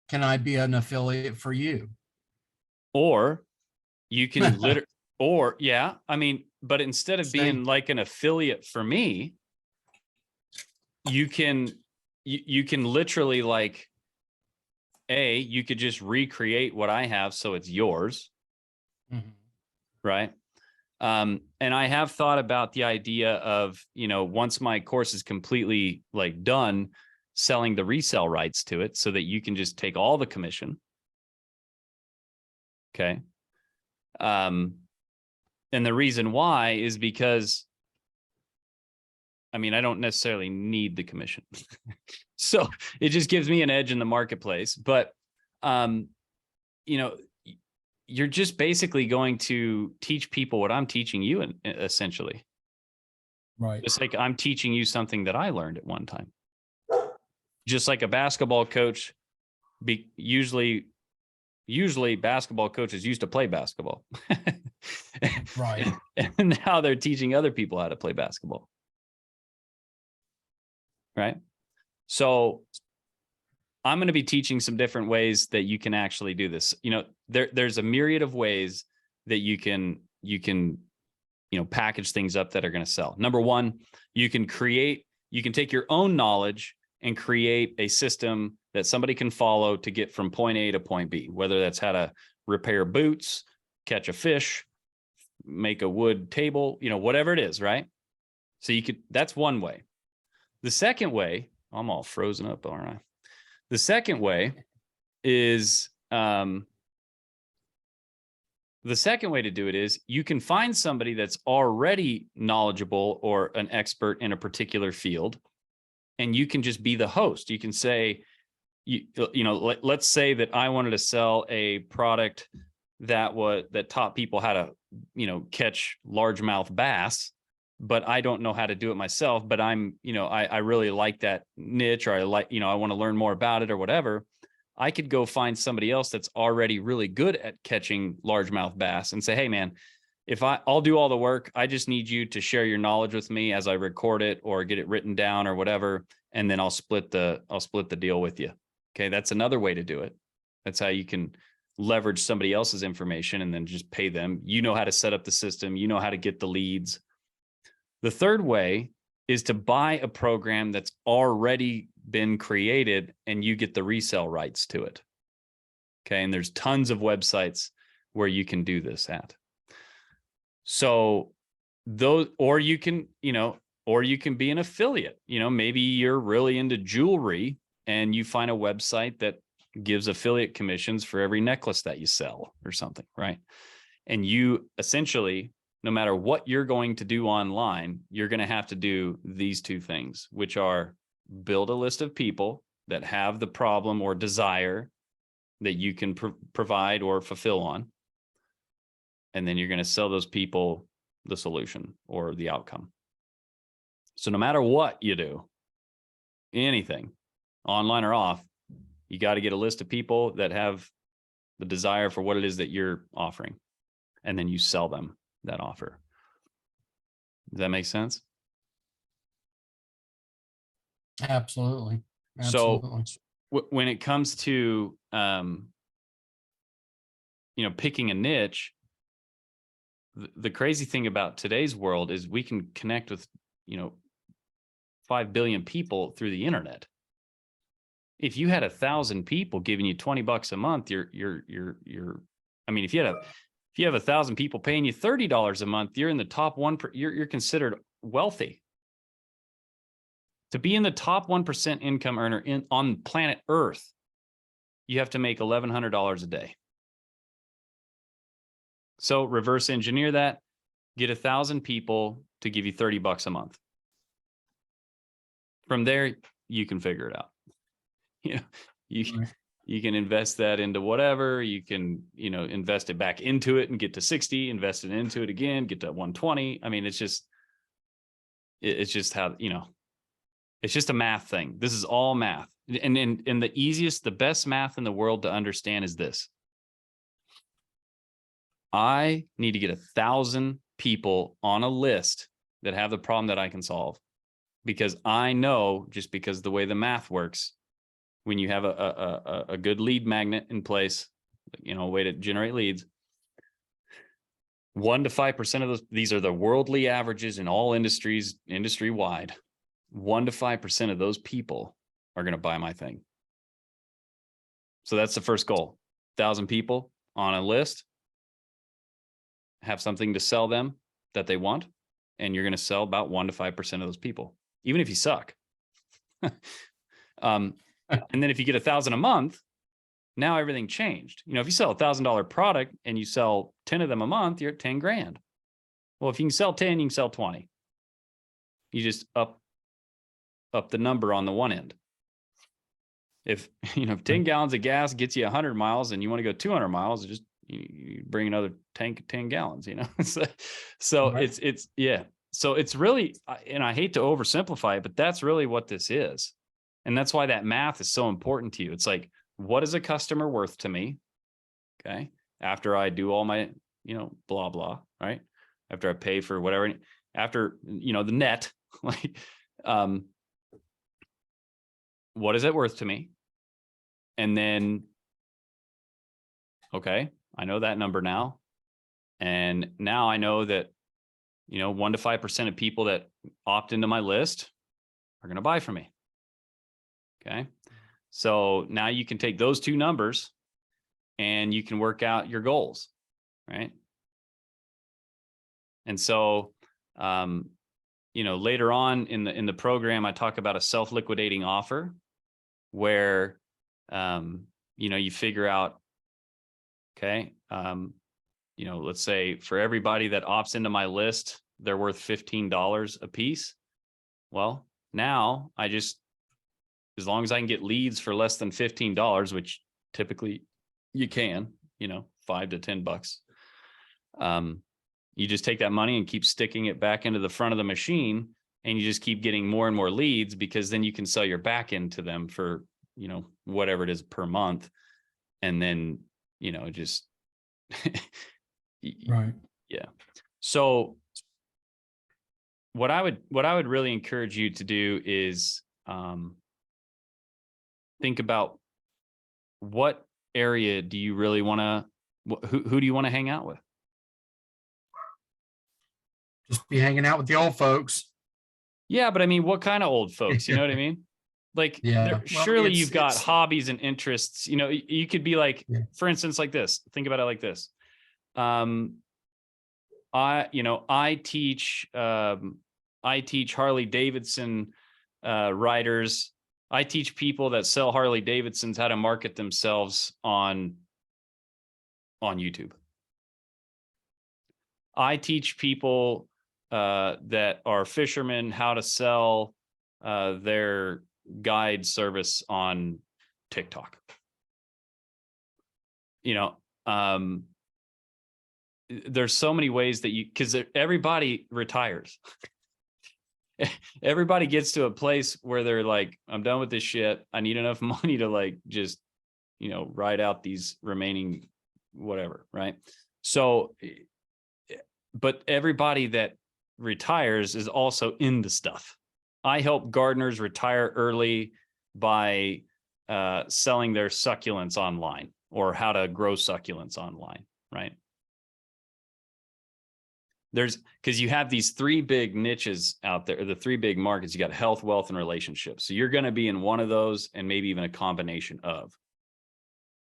Speaker 3: Can I be an affiliate for you?
Speaker 1: Or you can but instead of being like an affiliate for me, you can literally like, you could just recreate what I have so it's yours. Mm-hmm. Right. And I have thought about the idea of, you know, once my course is completely like done, selling the resale rights to it so that you can just take all the commission. Okay. And the reason why is because, I mean, I don't necessarily need the commission. So it just gives me an edge in the marketplace. But, you know, you're just basically going to teach people what I'm teaching you, essentially.
Speaker 3: Right.
Speaker 1: Just like I'm teaching you something that I learned at one time. Just like a basketball coach, usually basketball coaches used to play basketball.
Speaker 3: Right.
Speaker 1: And now they're teaching other people how to play basketball. Right. So I'm going to be teaching some different ways that you can actually do this. You know, there's a myriad of ways that you can, package things up that are going to sell. Number one, you can take your own knowledge and create a system that somebody can follow to get from point A to point B, whether that's how to repair boots, catch a fish, make a wood table, whatever it is, right? So that's one way. The second way, I'm all frozen up, aren't I? The second way is, the second way to do it is you can find somebody that's already knowledgeable or an expert in a particular field, and you can just be the host. You can say, let's say that I wanted to sell a product that taught people how to, catch largemouth bass, but I don't know how to do it myself, but I really like that niche, or I want to learn more about it or whatever. I could go find somebody else that's already really good at catching largemouth bass and say, hey man, I'll do all the work. I just need you to share your knowledge with me as I record it or get it written down or whatever. And then I'll split the deal with you. Okay. That's another way to do it. That's how you can leverage somebody else's information and then just pay them. You know how to set up the system. You know how to get the leads. The third way is to buy a program that's already been created and you get the resale rights to it. Okay. And there's tons of websites where you can do this at. So or you can be an affiliate. Maybe you're really into jewelry and you find a website that gives affiliate commissions for every necklace that you sell or something, right? And you essentially, no matter what you're going to do online, you're going to have to do these two things, which are build a list of people that have the problem or desire that you can provide or fulfill on. And then you're going to sell those people the solution or the outcome. So no matter what you do, anything, online or off, you got to get a list of people that have the desire for what it is that you're offering. And then you sell them that offer. Does that make sense?
Speaker 3: Absolutely.
Speaker 1: So when it comes to, picking a niche, the crazy thing about today's world is we can connect with, 5 billion people through the internet. If you had 1,000 people giving you $20 a month, if you have 1,000 people paying you $30 a month, you're in the top 1%. You're considered wealthy. To be in the top 1% income earner on planet Earth, you have to make $1,100 a day. So reverse engineer that, get 1,000 people to give you $30 a month. From there, you can figure it out. You can invest that into whatever. You can, invest it back into it and get to 60, invest it into it again, get to 120. I mean, it's just how, it's just a math thing. This is all math. And the best math in the world to understand is this. I need to get 1,000 people on a list that have the problem that I can solve, because I know, just because the way the math works, when you have a good lead magnet in place, a way to generate leads, 1 to 5% of these are the worldly averages in all industries, industry wide. 1 to 5% of those people are going to buy my thing. So that's the first goal. 1,000 people on a list, have something to sell them that they want, and you're going to sell about 1 to 5% of those people, even if you suck. And then if you get 1,000 a month, now everything changed. You know, if you sell $1,000 product and you sell 10 of them a month, you're at 10 grand. Well, if you can sell 10, you can sell 20. You just up the number on the one end. If, you know, if 10 gallons of gas gets you 100 miles and you want to go 200 miles, just you bring another tank of 10 gallons, you know? So
Speaker 3: Right.
Speaker 1: it's, yeah. So it's really, and I hate to oversimplify it, but that's really what this is. And that's why that math is so important to you. It's like, what is a customer worth to me? Okay. After I do all my, you know, blah, blah, right? After I pay for whatever, after, you know, the net, like, what is it worth to me? And then, okay, I know that number now. And now I know that, you know, 1 to 5% of people that opt into my list are going to buy from me. Okay. So now you can take those two numbers and you can work out your goals, right? And so, you know, later on in the program, I talk about a self-liquidating offer where, you know, you figure out, okay, you know, let's say for everybody that opts into my list, they're worth $15 a piece. Well, now I just, as long as I can get leads for less than $15, which typically you can, you know, $5 to $10. You just take that money and keep sticking it back into the front of the machine, and you just keep getting more and more leads, because then you can sell your back end to them for, you know, whatever it is per month. And then, you know, just,
Speaker 3: Right.
Speaker 1: yeah. So what I would really encourage you to do is, think about what area do you really want to, who do you want to hang out with?
Speaker 3: Just be hanging out with the old folks.
Speaker 1: Yeah, but I mean, what kind of old folks? You know what I mean? Like,
Speaker 3: Yeah. Well,
Speaker 1: surely
Speaker 3: it's-
Speaker 1: you've got
Speaker 3: it's-
Speaker 1: hobbies and interests. You know, you could be like,
Speaker 3: Yeah.
Speaker 1: for instance, like this. Think about it like this. I teach Harley Davidson riders. I teach people that sell Harley Davidsons how to market themselves on YouTube. I teach people that are fishermen how to sell their guide service on TikTok. You know, there's so many ways that you, because everybody retires. Everybody gets to a place where they're like, I'm done with this shit. I need enough money to like just, you know, ride out these remaining whatever, right? So, but everybody that retires is also into stuff. I help gardeners retire early by selling their succulents online, or how to grow succulents online, right? Because you have these three big niches out there, the three big markets. You got health, wealth, and relationships. So you're going to be in one of those, and maybe even a combination of.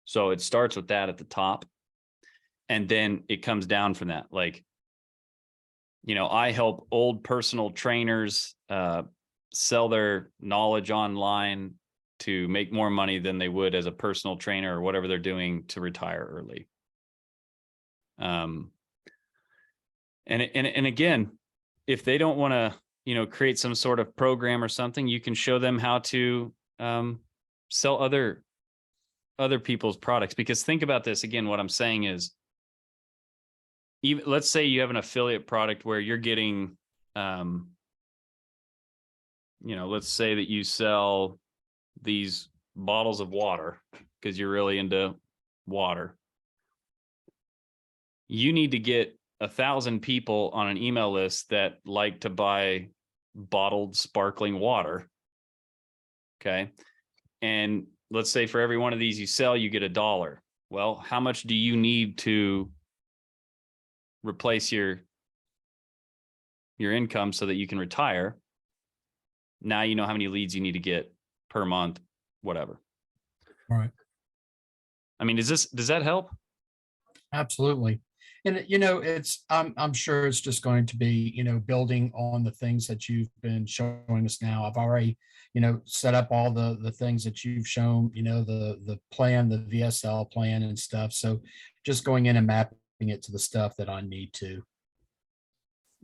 Speaker 1: So it starts with that at the top, and then it comes down from that. Like, you know, I help old personal trainers sell their knowledge online to make more money than they would as a personal trainer or whatever they're doing to retire early. And again, if they don't want to, you know, create some sort of program or something, you can show them how to sell other people's products. Because think about this again. What I'm saying is, even let's say you have an affiliate product where you're getting, you know, let's say that you sell these bottles of water because you're really into water. You need to get 1,000 people on an email list that like to buy bottled sparkling water. Okay. And let's say for every one of these you sell, you get $1. Well, how much do you need to replace your income so that you can retire? Now you know how many leads you need to get per month, whatever.
Speaker 3: Right.
Speaker 1: I mean, does that help?
Speaker 3: Absolutely. And you know, I'm sure it's just going to be, you know, building on the things that you've been showing us now. I've already, you know, set up all the things that you've shown, you know, the plan, the VSL plan and stuff. So just going in and mapping it to the stuff that I need to.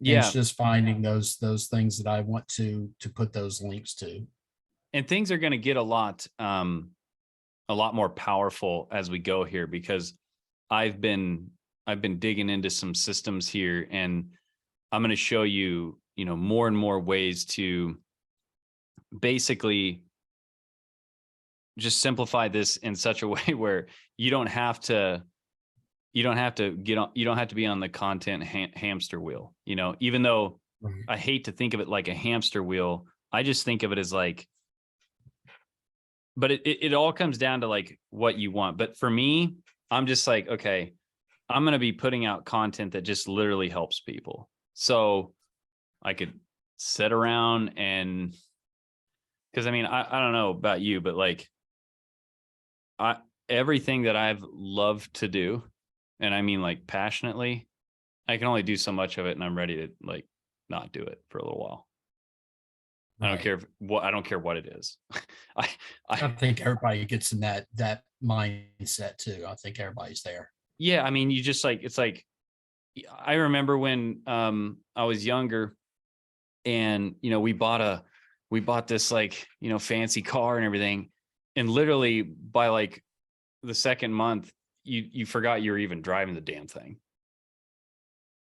Speaker 3: And it's
Speaker 1: Yeah.
Speaker 3: just finding those things that I want to put those links to.
Speaker 1: And things are going to get a lot more powerful as we go here, because I've been digging into some systems here, and I'm going to show you, you know, more and more ways to basically just simplify this in such a way where you don't have to get on, you don't have to be on the content hamster wheel, you know, even though
Speaker 3: Right.
Speaker 1: I hate to think of it like a hamster wheel. I just think of it as like, but it all comes down to like what you want. But for me, I'm just like, okay, I'm going to be putting out content that just literally helps people. So I could sit around and, because I mean, I don't know about you, but like everything that I've loved to do, and I mean like passionately, I can only do so much of it, and I'm ready to like not do it for a little while. I don't
Speaker 3: Right.
Speaker 1: care I don't care what it is. I
Speaker 3: I think everybody gets in that mindset too. I think everybody's there.
Speaker 1: yeah, I mean, you just like, it's like, I remember when I was younger, and you know, we bought this like, you know, fancy car and everything, and literally by like the second month, you forgot you were even driving the damn thing.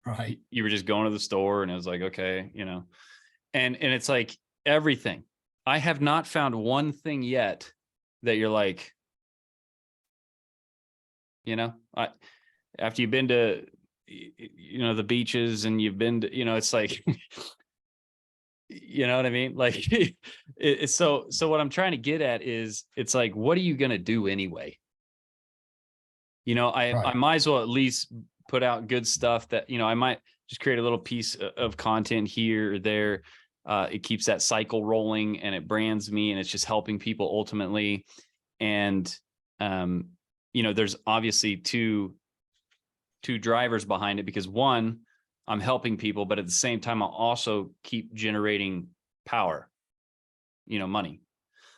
Speaker 3: Right.
Speaker 1: You were just going to the store, and it was like, okay, you know, and it's like everything. I have not found one thing yet that you're like, you know, after you've been to, you know, the beaches, and you've been to, you know, it's like, you know what I mean? Like it's so what I'm trying to get at is, it's like, what are you going to do anyway? You know, I
Speaker 3: Right.
Speaker 1: might as well at least put out good stuff that, you know, I might just create a little piece of content here or there. It keeps that cycle rolling, and it brands me, and it's just helping people ultimately. And, you know, there's obviously two drivers behind it, because one, I'm helping people, but at the same time, I'll also keep generating power, you know, money.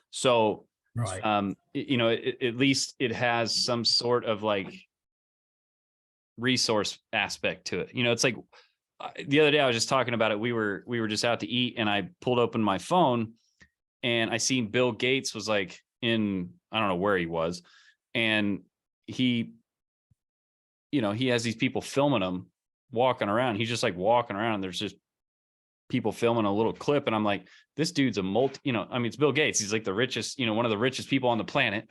Speaker 1: So,
Speaker 3: Right.
Speaker 1: you know, at least it has some sort of like resource aspect to it. You know, it's like the other day I was just talking about it. We were just out to eat, and I pulled open my phone, and I seen Bill Gates was like in, I don't know where he was, and he, you know, he has these people filming him walking around. He's just like walking around. There's just people filming a little clip. And I'm like, this dude's a you know, I mean, it's Bill Gates. He's like the richest, you know, one of the richest people on the planet.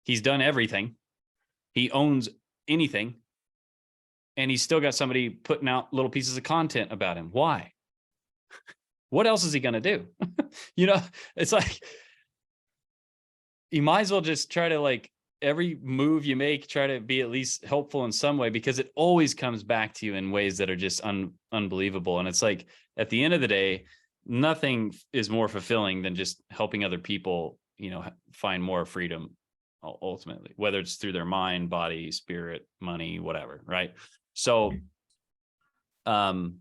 Speaker 1: He's done everything. He owns anything. And he's still got somebody putting out little pieces of content about him. Why? What else is he going to do? You know, it's like, you might as well just try to, like, every move you make, try to be at least helpful in some way, because it always comes back to you in ways that are just unbelievable. And it's like, at the end of the day, nothing is more fulfilling than just helping other people, you know, find more freedom ultimately, whether it's through their mind, body, spirit, money, whatever. Right. So, it's
Speaker 3: And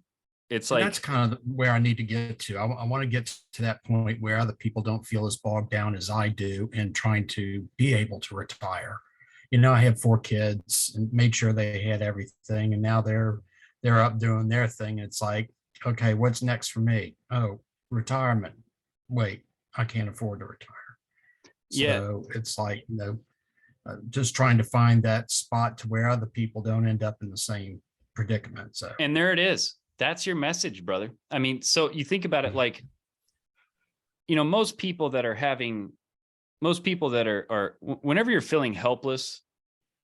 Speaker 1: like,
Speaker 3: that's kind of where I need to get to. I want to get to that point where other people don't feel as bogged down as I do in trying to be able to retire. You know, I have 4 kids and made sure they had everything, and now they're up doing their thing. It's like, okay, what's next for me? Oh, retirement. Wait, I can't afford to retire.
Speaker 1: yeah.
Speaker 3: So it's like, you know, just trying to find that spot to where other people don't end up in the same predicament. So,
Speaker 1: And there it is. That's your message, brother. I mean, so you think about it like, you know, most people that are whenever you're feeling helpless,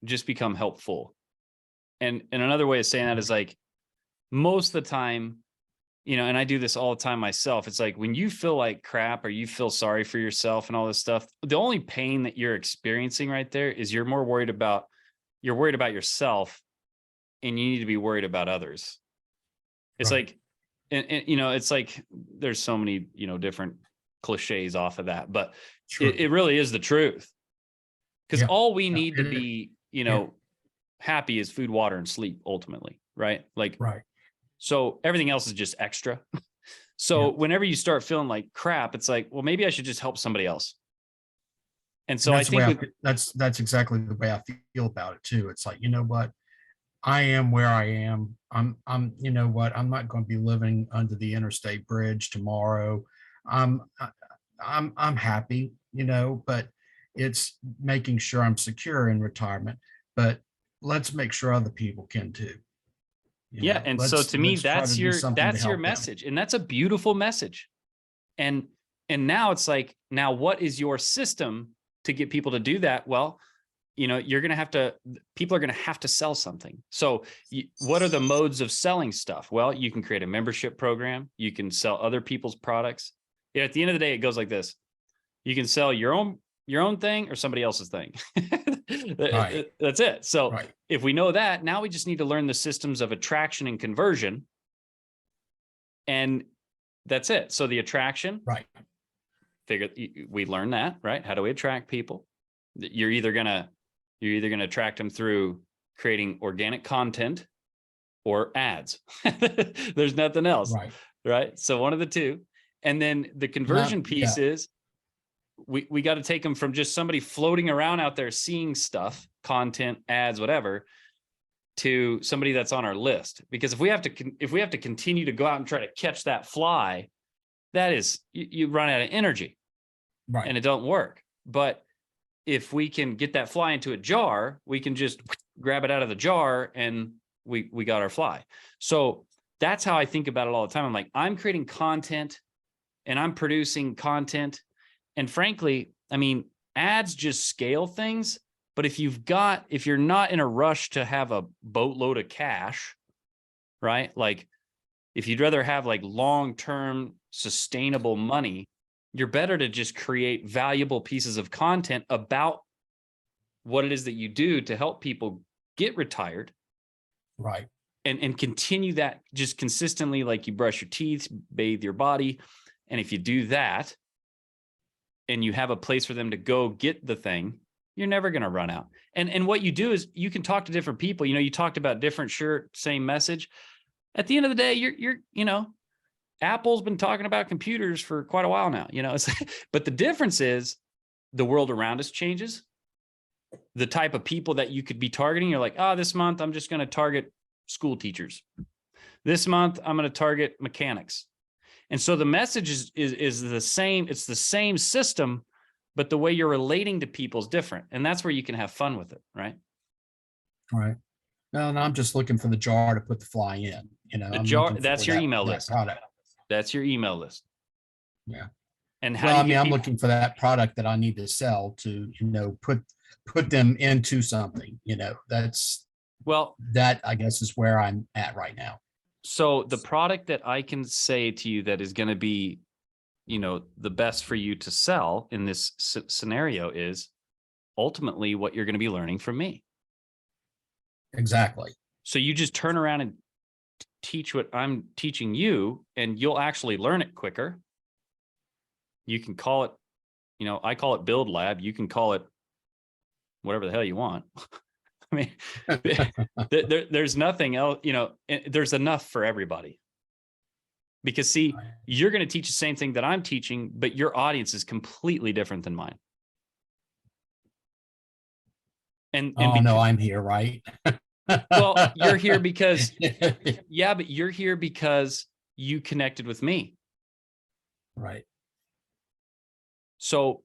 Speaker 1: just become helpful. And another way of saying that is like, most of the time, you know, and I do this all the time myself. It's like, when you feel like crap, or you feel sorry for yourself and all this stuff, the only pain that you're experiencing right there is you're worried about yourself, and you need to be worried about others. It's
Speaker 3: right.
Speaker 1: like, and you know, it's like, there's so many, you know, different cliches off of that, but
Speaker 3: True.
Speaker 1: it really is the truth. Because
Speaker 3: Yeah.
Speaker 1: all we
Speaker 3: Yeah,
Speaker 1: need to be, you
Speaker 3: yeah.
Speaker 1: know, happy is food, water, and sleep ultimately, right? Like,
Speaker 3: Right.
Speaker 1: so everything else is just extra. So whenever you start feeling like crap, it's like, well, maybe I should just help somebody else. And so I
Speaker 3: That's the way
Speaker 1: think
Speaker 3: that's exactly the way I feel about it too. It's like, you know what? I am where I am. You know what? I'm not going to be living under the interstate bridge tomorrow. I'm, I- I'm happy, you know, but it's making sure I'm secure in retirement. But let's make sure other people can too. You
Speaker 1: yeah.
Speaker 3: know,
Speaker 1: And so to me,
Speaker 3: let's try to do something to
Speaker 1: that's your
Speaker 3: help them.
Speaker 1: message. And that's a beautiful message. And now it's like, now what is your system to get people to do that? Well, you know, people are going to have to sell something. So what are the modes of selling stuff? Well, you can create a membership program. You can sell other people's products. Yeah, at the end of the day, it goes like this. You can sell your own thing or somebody else's thing.
Speaker 3: Right.
Speaker 1: That's it. So
Speaker 3: Right.
Speaker 1: if we know that, now we just need to learn the systems of attraction and conversion. And that's it. So the attraction,
Speaker 3: Right.
Speaker 1: we learn that, right? How do we attract people? You're either going to attract them through creating organic content or ads. There's nothing else. Right. So one of the two. And then the conversion piece is we got to take them from just somebody floating around out there seeing stuff, content, ads, whatever, to somebody that's on our list. Because if we have to continue to go out and try to catch that fly, that is, you run out of energy.
Speaker 3: Right.
Speaker 1: And it don't work. But if we can get that fly into a jar, we can just grab it out of the jar and we got our fly. So that's how I think about it all the time. I'm like, I'm creating content and I'm producing content. And frankly, I mean, ads just scale things. But if you're not in a rush to have a boatload of cash, right? Like if you'd rather have like long-term sustainable money, you're better to just create valuable pieces of content about what it is that you do to help people get retired.
Speaker 3: Right.
Speaker 1: And continue that just consistently, like you brush your teeth, bathe your body. And if you do that and you have a place for them to go get the thing, you're never going to run out. And what you do is you can talk to different people. You know, you talked about different shirt, same message. At the end of the day, you're you know, Apple's been talking about computers for quite a while now, you know, but the difference is the world around us changes. The type of people that you could be targeting, you're like, oh, this month I'm just going to target school teachers. This month I'm going to target mechanics. And so the message is the same. It's the same system, but the way you're relating to people is different. And that's where you can have fun with it. Right.
Speaker 3: Right. No, and I'm just looking for the jar to put the fly in, you know,
Speaker 1: The
Speaker 3: I'm
Speaker 1: jar,
Speaker 3: looking
Speaker 1: that's
Speaker 3: for
Speaker 1: your email
Speaker 3: that
Speaker 1: list.
Speaker 3: product.
Speaker 1: That's your email list.
Speaker 3: Yeah.
Speaker 1: And how
Speaker 3: Well,
Speaker 1: do
Speaker 3: I
Speaker 1: you
Speaker 3: mean,
Speaker 1: get
Speaker 3: I'm
Speaker 1: people?
Speaker 3: looking for that product that I need to sell to, you know, put them into something, you know, that I guess is where I'm at right now.
Speaker 1: So the product that I can say to you that is going to be, you know, the best for you to sell in this scenario is ultimately what you're going to be learning from me.
Speaker 3: Exactly.
Speaker 1: So you just turn around and teach what I'm teaching you, and you'll actually learn it quicker. You can call it, you know, I call it Build Lab. You can call it whatever the hell you want. I mean, there's nothing else, you know, there's enough for everybody. Because see, you're going to teach the same thing that I'm teaching, but your audience is completely different than mine. And
Speaker 3: no, I'm here, right?
Speaker 1: Well, you're here because, yeah, but you're here because you connected with me.
Speaker 3: Right.
Speaker 1: So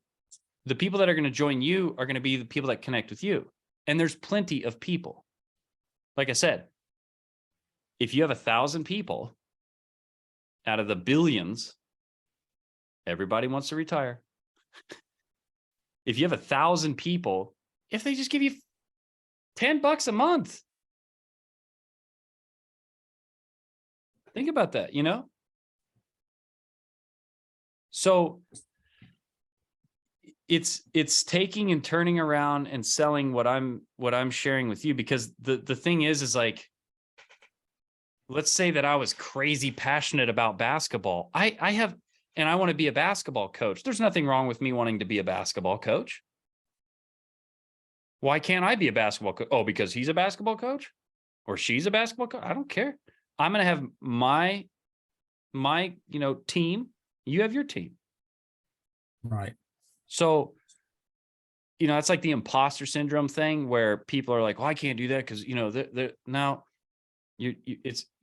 Speaker 1: the people that are going to join you are going to be the people that connect with you. And there's plenty of people. Like I said, if you have 1,000 people out of the billions, everybody wants to retire. If you have 1,000 people, if they just give you $10 a month, think about that, you know? So it's taking and turning around and selling what I'm sharing with you, because the thing is like, let's say that I was crazy passionate about basketball. I want to be a basketball coach. There's nothing wrong with me wanting to be a basketball coach. Why can't I be a basketball coach? Oh, because he's a basketball coach or she's a basketball coach. I don't care. I'm going to have my, team. You have your team.
Speaker 3: Right.
Speaker 1: So, it's like the imposter syndrome thing where people are like, "Oh, I can't do that because now you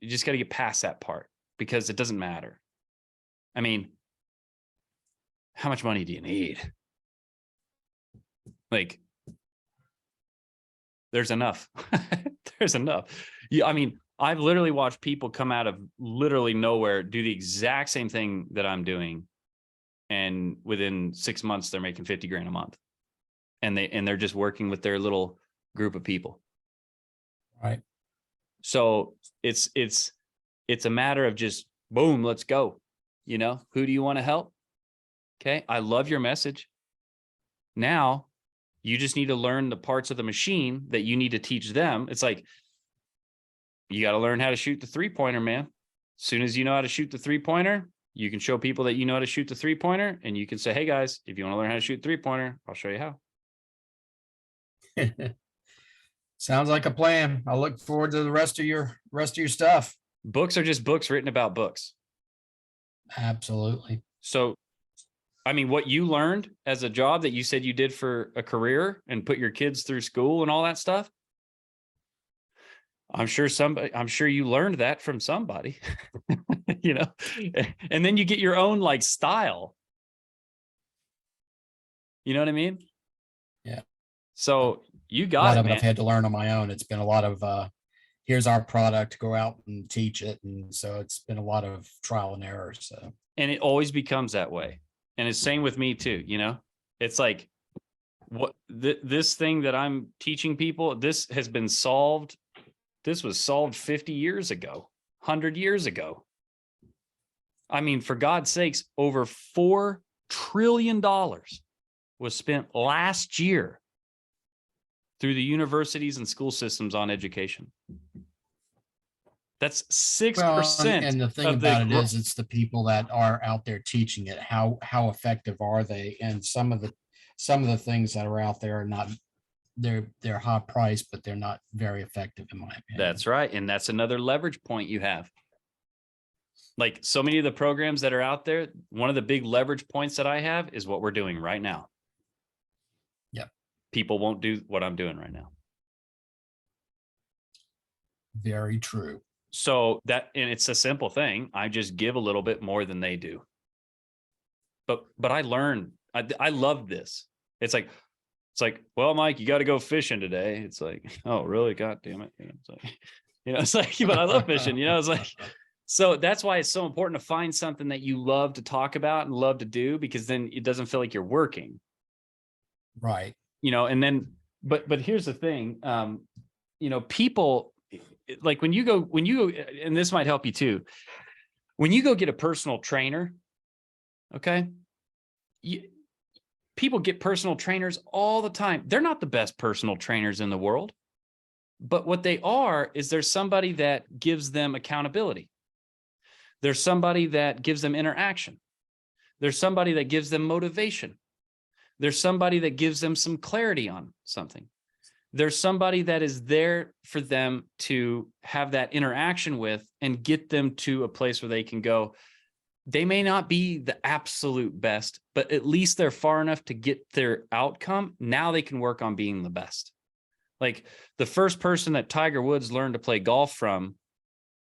Speaker 1: just got to get past that part because it doesn't matter." I mean, how much money do you need? Like, there's enough. There's enough. Yeah, I mean, I've literally watched people come out of literally nowhere, do the exact same thing that I'm doing, and within 6 months they're making 50 grand a month. And they're just working with their little group of people.
Speaker 3: Right.
Speaker 1: So it's a matter of just boom, let's go. Who do you want to help? Okay. I love your message. Now you just need to learn the parts of the machine that you need to teach them. It's like, you got to learn how to shoot the 3-pointer, man. As soon as you know how to shoot the 3-pointer, you can show people that you know how to shoot the 3-pointer, and you can say, hey guys, if you want to learn how to shoot 3-pointer, I'll show you how.
Speaker 3: Sounds like a plan. I look forward to the rest of your stuff.
Speaker 1: Books are just books written about books.
Speaker 3: Absolutely.
Speaker 1: So, I mean, what you learned as a job that you said you did for a career and put your kids through school and all that stuff, I'm sure you learned that from somebody, and then you get your own like style. You know what I mean?
Speaker 3: Yeah.
Speaker 1: So you
Speaker 3: A
Speaker 1: got
Speaker 3: lot
Speaker 1: it,
Speaker 3: of it
Speaker 1: man.
Speaker 3: I've had to learn on my own. It's been a lot of here's our product, go out and teach it. And so it's been a lot of trial and error. So,
Speaker 1: And it always becomes that way. And it's same with me too, it's like this thing that I'm teaching people, this has been solved. This was solved 50 years ago, 100 years ago. I mean, for God's sakes, over $4 trillion was spent last year through the universities and school systems on education. That's 6%.
Speaker 3: And the thing about it is, it's the people that are out there teaching it. How effective are they? And some of the things that are out there are not. They're high price, but they're not very effective in my opinion.
Speaker 1: That's right. And that's another leverage point you have. Like so many of the programs that are out there, one of the big leverage points that I have is what we're doing right now.
Speaker 3: Yep.
Speaker 1: People won't do what I'm doing right now.
Speaker 3: Very true.
Speaker 1: So and it's a simple thing. I just give a little bit more than they do. But I learn, I love this. It's like, well, Mike, you got to go fishing today. It's like, oh, really? God damn it. It's like, but I love fishing, it's like, so that's why it's so important to find something that you love to talk about and love to do, because then it doesn't feel like you're working.
Speaker 3: Right.
Speaker 1: And then, but here's the thing, people like when you go, and this might help you too. When you go get a personal trainer, okay, people get personal trainers all the time. They're not the best personal trainers in the world, but what they are is there's somebody that gives them accountability. There's somebody that gives them interaction. There's somebody that gives them motivation. There's somebody that gives them some clarity on something. There's somebody that is there for them to have that interaction with and get them to a place where they can go. They may not be the absolute best, but at least they're far enough to get their outcome. Now they can work on being the best. Like the first person that Tiger Woods learned to play golf from,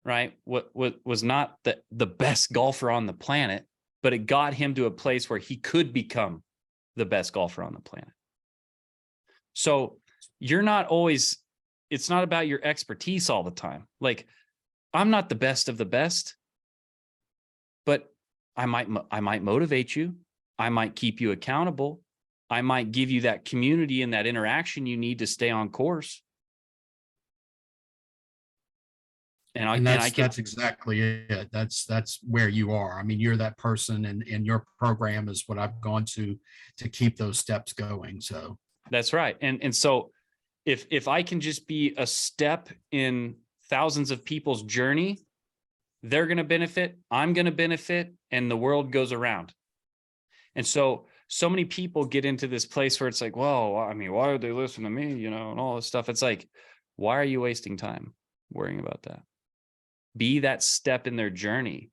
Speaker 1: right, what was not the best golfer on the planet, but it got him to a place where he could become the best golfer on the planet. So you're not always, it's not about your expertise all the time. Like I'm not the best of the best, but I might motivate you. I might keep you accountable. I might give you that community and that interaction you need to stay on course. And
Speaker 3: that's exactly it. That's where you are. I mean, you're that person, and your program is what I've gone to keep those steps going. So
Speaker 1: that's right. And so if I can just be a step in thousands of people's journey, they're going to benefit, I'm going to benefit, and the world goes around. And so so many people get into this place where it's like, well, I mean, why would they listen to me, you know, and all this stuff. It's like, why are you wasting time worrying about that? Be that step in their journey.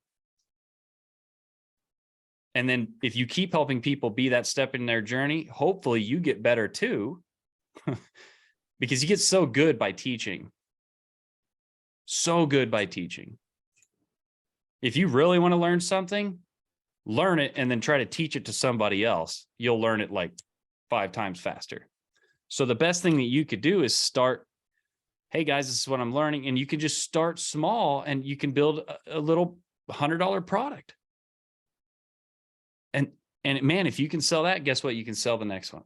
Speaker 1: And then if you keep helping people be that step in their journey, hopefully you get better too, because you get so good by teaching. So good by teaching. If you really want to learn something, learn it and then try to teach it to somebody else. You'll learn it like 5 times faster. So the best thing that you could do is start, hey guys, this is what I'm learning. And you can just start small and you can build a little $100 product. And man, if you can sell that, guess what? You can sell the next one.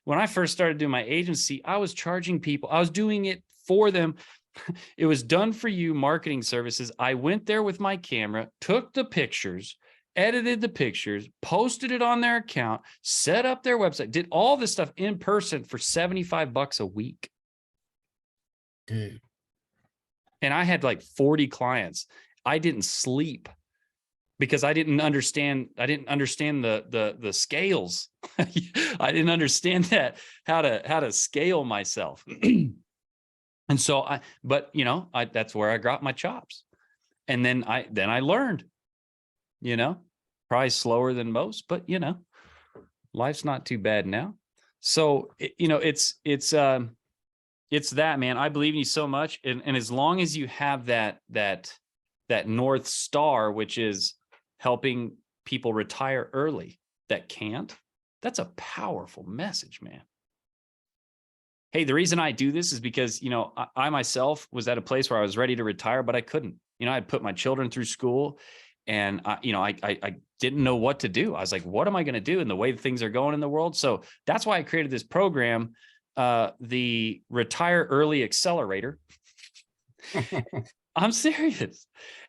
Speaker 1: When I first started doing my agency, I was charging people. I was doing it for them. It was done for you marketing services. I went there with my camera, took the pictures, edited the pictures, posted it on their account, set up their website, did all this stuff in person for $75 a week.
Speaker 3: Dude.
Speaker 1: And I had like 40 clients. I didn't sleep because I didn't understand the scales. I didn't understand that, how to scale myself. And so that's where I got my chops. And then I learned, probably slower than most, but life's not too bad now. So, it's that, man. I believe in you so much. And as long as you have that North Star, which is helping people retire early that can't, that's a powerful message, man. Hey, the reason I do this is because, I myself was at a place where I was ready to retire, but I couldn't. I'd put my children through school and, I didn't know what to do. I was like, what am I going to do in the way things are going in the world? So that's why I created this program, the Retire Early Accelerator. I'm serious.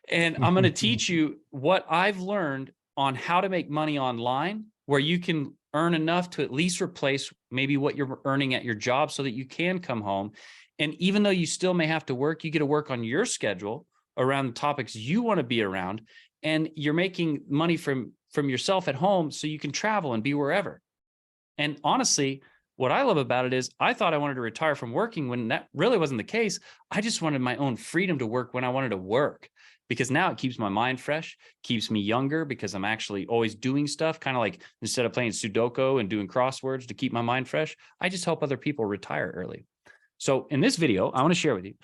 Speaker 1: And I'm going to teach you what I've learned on how to make money online, where you can earn enough to at least replace maybe what you're earning at your job so that you can come home. And even though you still may have to work, you get to work on your schedule around the topics you want to be around. And you're making money from yourself at home so you can travel and be wherever. And honestly, what I love about it is I thought I wanted to retire from working when that really wasn't the case. I just wanted my own freedom to work when I wanted to work, because now it keeps my mind fresh, keeps me younger because I'm actually always doing stuff, kind of like instead of playing Sudoku and doing crosswords to keep my mind fresh, I just help other people retire early. So in this video, I want to share with you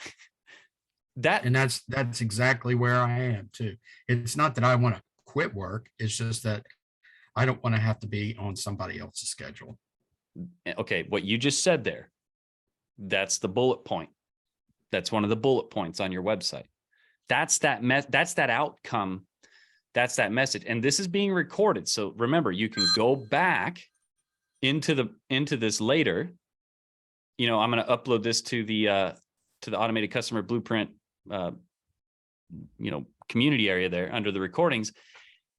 Speaker 1: that.
Speaker 3: And that's exactly where I am too. It's not that I want to quit work. It's just that I don't want to have to be on somebody else's schedule.
Speaker 1: Okay, what you just said there, that's the bullet point. That's one of the bullet points on your website. That's that outcome. That's that message. And this is being recorded. So remember, you can go back into this later. I'm going to upload this to the Automated Customer Blueprint, community area there under the recordings.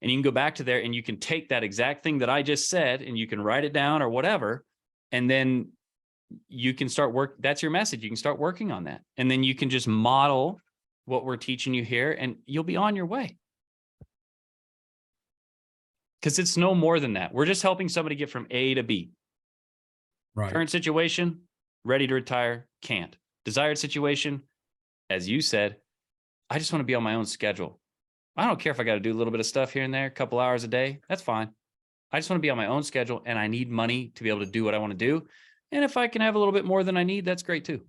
Speaker 1: And you can go back to there and you can take that exact thing that I just said and you can write it down or whatever. And then you can start that's your message. You can start working on that. And then you can just model what we're teaching you here and you'll be on your way. Because it's no more than that. We're just helping somebody get from A to B.
Speaker 3: Right.
Speaker 1: Current situation, ready to retire, can't. Desired situation, as you said, I just want to be on my own schedule. I don't care if I got to do a little bit of stuff here and there, a couple hours a day. That's fine. I just want to be on my own schedule and I need money to be able to do what I want to do. And if I can have a little bit more than I need, that's great too.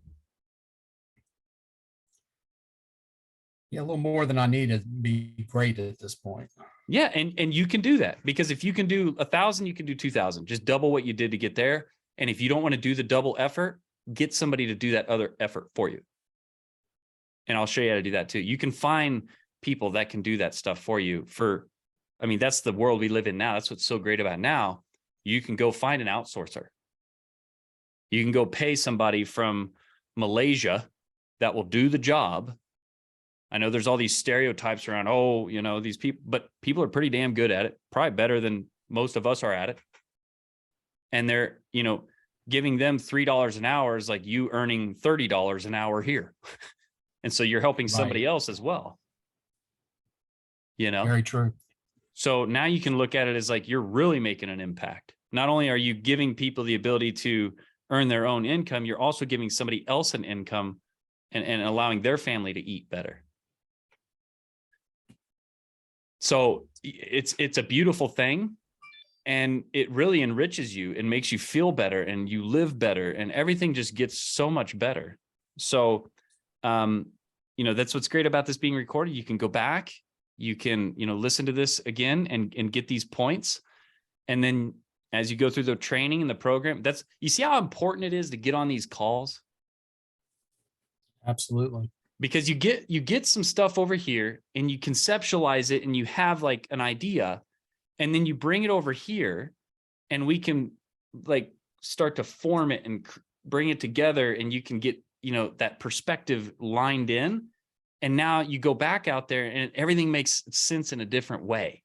Speaker 3: Yeah, a little more than I need to be great at this point.
Speaker 1: Yeah, and you can do that, because if you can do 1,000, you can do 2,000. Just double what you did to get there. And if you don't want to do the double effort, get somebody to do that other effort for you. And I'll show you how to do that too. You can find people that can do that stuff for you that's the world we live in now. That's what's so great about now. You can go find an outsourcer. You can go pay somebody from Malaysia that will do the job. I know there's all these stereotypes around, these people, but people are pretty damn good at it, probably better than most of us are at it. And they're, giving them $3 an hour is like you earning $30 an hour here. And so you're helping somebody else as well.
Speaker 3: Very true.
Speaker 1: So now you can look at it as like you're really making an impact. not only are you giving people the ability to earn their own income, you're also giving somebody else an income and allowing their family to eat better. So it's a beautiful thing, and it really enriches you and makes you feel better, and you live better, and everything just gets so much better. So, that's what's great about this being recorded. You can go back, you can, listen to this again and get these points. And then as you go through the training and the program, you see how important it is to get on these calls?
Speaker 3: Absolutely.
Speaker 1: Because you get some stuff over here and you conceptualize it and you have like an idea, and then you bring it over here and we can like start to form it and bring it together, and you can get, that perspective lined in. And now you go back out there and everything makes sense in a different way.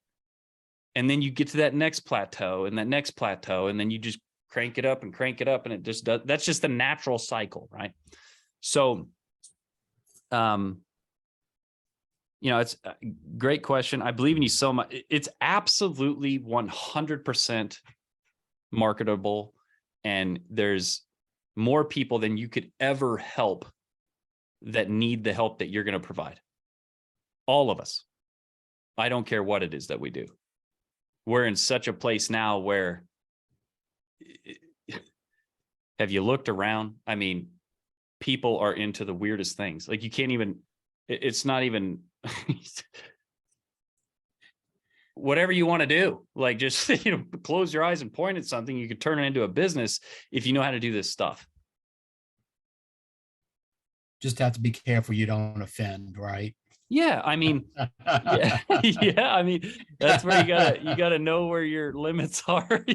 Speaker 1: And then you get to that next plateau and that next plateau, and then you just crank it up and it just does. That's just the natural cycle, right? So, it's a great question. I believe in you so much. It's absolutely 100% marketable, and there's more people than you could ever help that need the help that you're going to provide. All of us. I don't care what it is that we do. We're in such a place now where, have you looked around? I mean, people are into the weirdest things. Like, you can't even, it's not even whatever you want to do. Like, just, close your eyes and point at something. You could turn it into a business if you know how to do this stuff.
Speaker 3: Just have to be careful you don't offend, right?
Speaker 1: Yeah, I mean, yeah, I mean, that's where you gotta know where your limits are,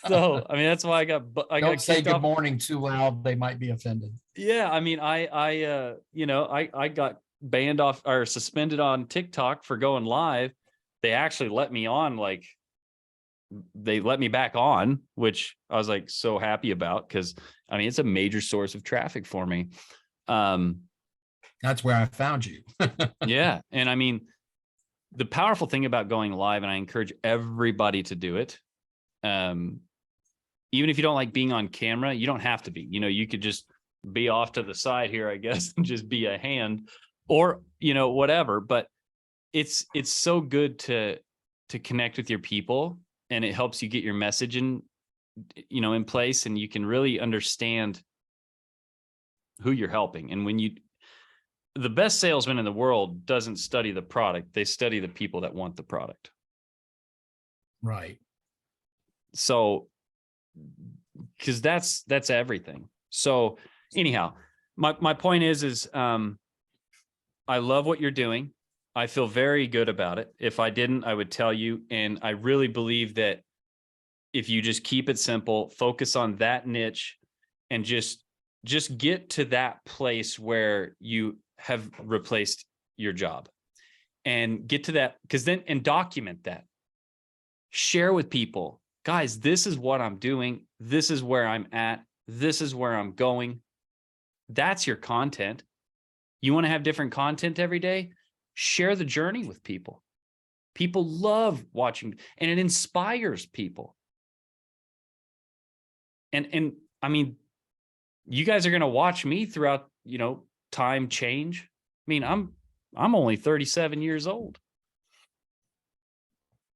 Speaker 1: So, I mean, that's why I got
Speaker 3: Don't say good
Speaker 1: off.
Speaker 3: morning too loud; they might be offended.
Speaker 1: Yeah, I mean, I got banned off or suspended on TikTok for going live. They actually let me on, like, they let me back on, which I was like so happy about, because I mean, it's a major source of traffic for me.
Speaker 3: That's where I found you.
Speaker 1: Yeah. And I mean, the powerful thing about going live, and I encourage everybody to do it, even if you don't like being on camera, you don't have to be, you could just be off to the side here, I guess, and just be a hand, or, whatever. But it's so good to connect with your people, and it helps you get your message in place, and you can really understand who you're helping. And when the best salesman in the world doesn't study the product, they study the people that want the product.
Speaker 3: Right.
Speaker 1: So, because that's everything. So anyhow, my point is I love what you're doing. I feel very good about it. If I didn't, I would tell you. And I really believe that if you just keep it simple, focus on that niche, and just get to that place where you have replaced your job, and get to that, and document that. Share with people, guys, this is what I'm doing. This is where I'm at. This is where I'm going. That's your content. You want to have different content every day? Share the journey with people. People love watching, and it inspires people. And I mean, you guys are going to watch me throughout, time change. I mean, I'm only 37 years old.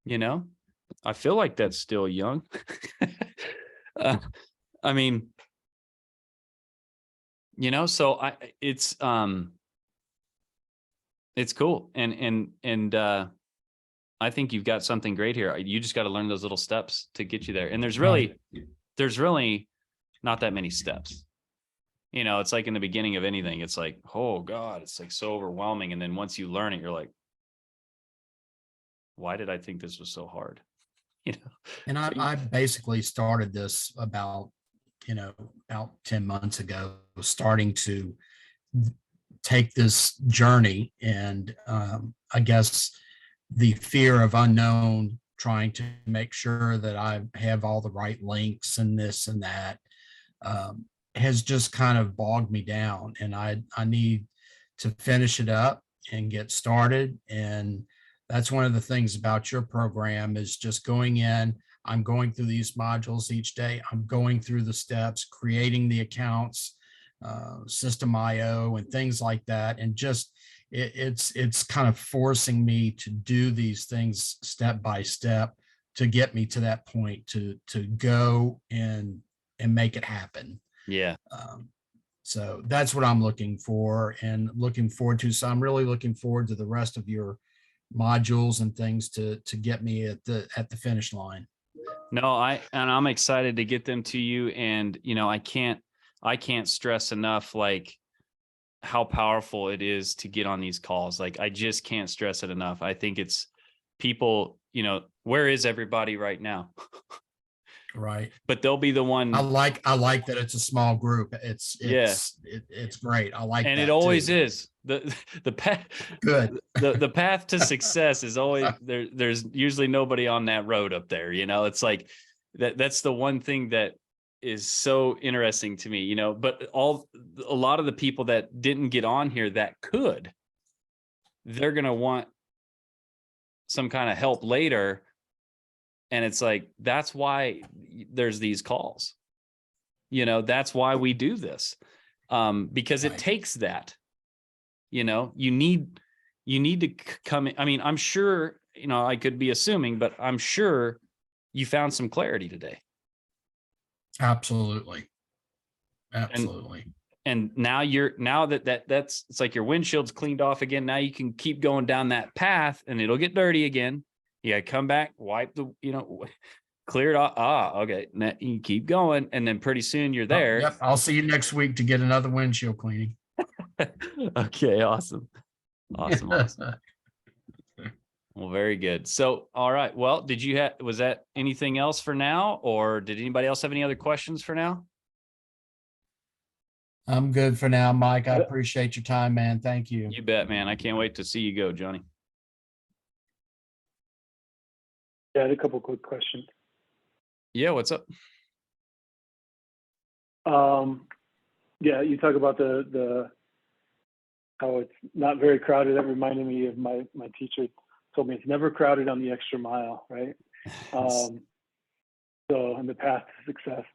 Speaker 1: I feel like that's still young. I mean, so it's cool. And I think you've got something great here. You just got to learn those little steps to get you there. And there's really not that many steps. It's like in the beginning of anything, it's like, oh God, it's like so overwhelming. And then once you learn it, you're like, why did I think this was so hard?
Speaker 3: And I basically started this about 10 months ago, starting to take this journey. And I guess the fear of unknown, trying to make sure that I have all the right links and this and that, has just kind of bogged me down. And I need to finish it up and get started. And that's one of the things about your program, is just going in. I'm going through these modules each day. I'm going through the steps, creating the accounts, system IO and things like that. And just, it's kind of forcing me to do these things step by step to get me to that point to go and make it happen.
Speaker 1: Yeah.
Speaker 3: So that's what I'm looking for and looking forward to. So I'm really looking forward to the rest of your modules and things to get me at the finish line.
Speaker 1: No, I'm excited to get them to you. And, you know, I can't stress enough, like, how powerful it is to get on these calls. Like, I just can't stress it enough. I think it's people, you know, where is everybody right now?
Speaker 3: Right.
Speaker 1: But they'll be the one.
Speaker 3: I like that it's a small group. It's great. I like
Speaker 1: and
Speaker 3: that
Speaker 1: it always
Speaker 3: too.
Speaker 1: is. The path,
Speaker 3: Good.
Speaker 1: the path to success is always there. There's usually nobody on that road up there. You know, it's like that's the one thing that is so interesting to me, you know. But a lot of the people that didn't get on here that could, they're gonna want some kind of help later. And it's like, that's why there's these calls. You know, that's why we do this. Because it takes that, you know, you need to come in. I mean, I'm sure, you know, I could be assuming, but I'm sure you found some clarity today.
Speaker 3: Absolutely.
Speaker 1: And now that's it's like your windshield's cleaned off again. Now you can keep going down that path and it'll get dirty again. You gotta come back, wipe the, you know, clear it off. Okay. Now you keep going. And then pretty soon you're there.
Speaker 3: Yep. I'll see you next week to get another windshield cleaning.
Speaker 1: Okay. Awesome. Well, very good. So, all right. Well, was that anything else for now? Or did anybody else have any other questions for now?
Speaker 3: I'm good for now, Mike. I appreciate your time, man. Thank you.
Speaker 1: You bet, man. I can't wait to see you go, Johnny.
Speaker 4: Yeah, I had a couple quick questions.
Speaker 1: Yeah, what's up?
Speaker 4: Yeah, you talk about the how it's not very crowded. That reminded me of my teacher told me it's never crowded on the extra mile, right? So in the path to success.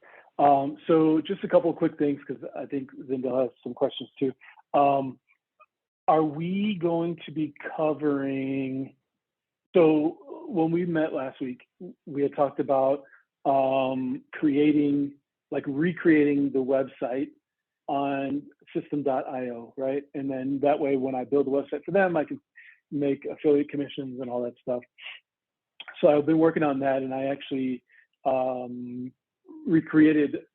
Speaker 4: So just a couple of quick things, because I think Zindel has some questions too. Are we going to be covering, so when we met last week, we had talked about recreating the website on system.io, right? And then that way, when I build a website for them, I can make affiliate commissions and all that stuff. So I've been working on that, and I actually recreated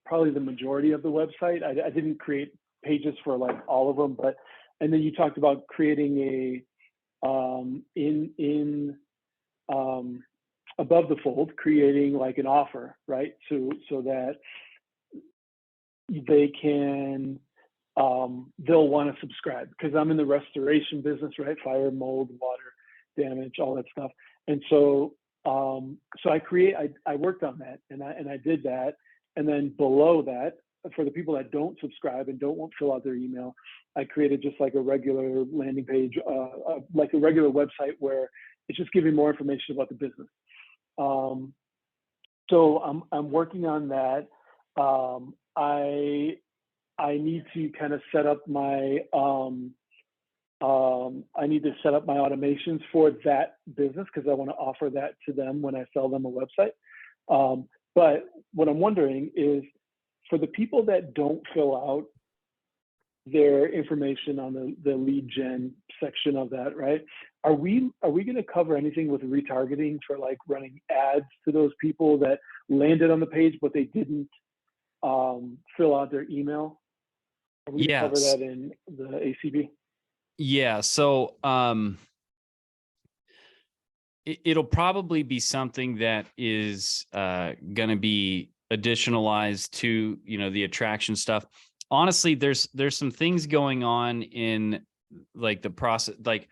Speaker 4: probably the majority of the website. I didn't create pages for like all of them, and then you talked about creating above the fold, creating like an offer, right? So that they can, they'll want to subscribe, because I'm in the restoration business, right? Fire, mold, water damage, all that stuff. And so, I worked on that, and I did that. And then below that, for the people that don't subscribe and don't want to fill out their email, I created just like a regular landing page, like a regular website where it's just giving more information about the business. So I'm working on that. I need to kind of set up my automations for that business, because I want to offer that to them when I sell them a website. But what I'm wondering is, for the people that don't fill out their information on the lead gen section of that, right? Are we going to cover anything with retargeting for like running ads to those people that landed on the page but they didn't fill out their email? Are we going to cover that in the ACB?
Speaker 1: Yeah. So it'll probably be something that is going to be additionalized to, you know, the attraction stuff. Honestly, there's some things going on in like the process. Like,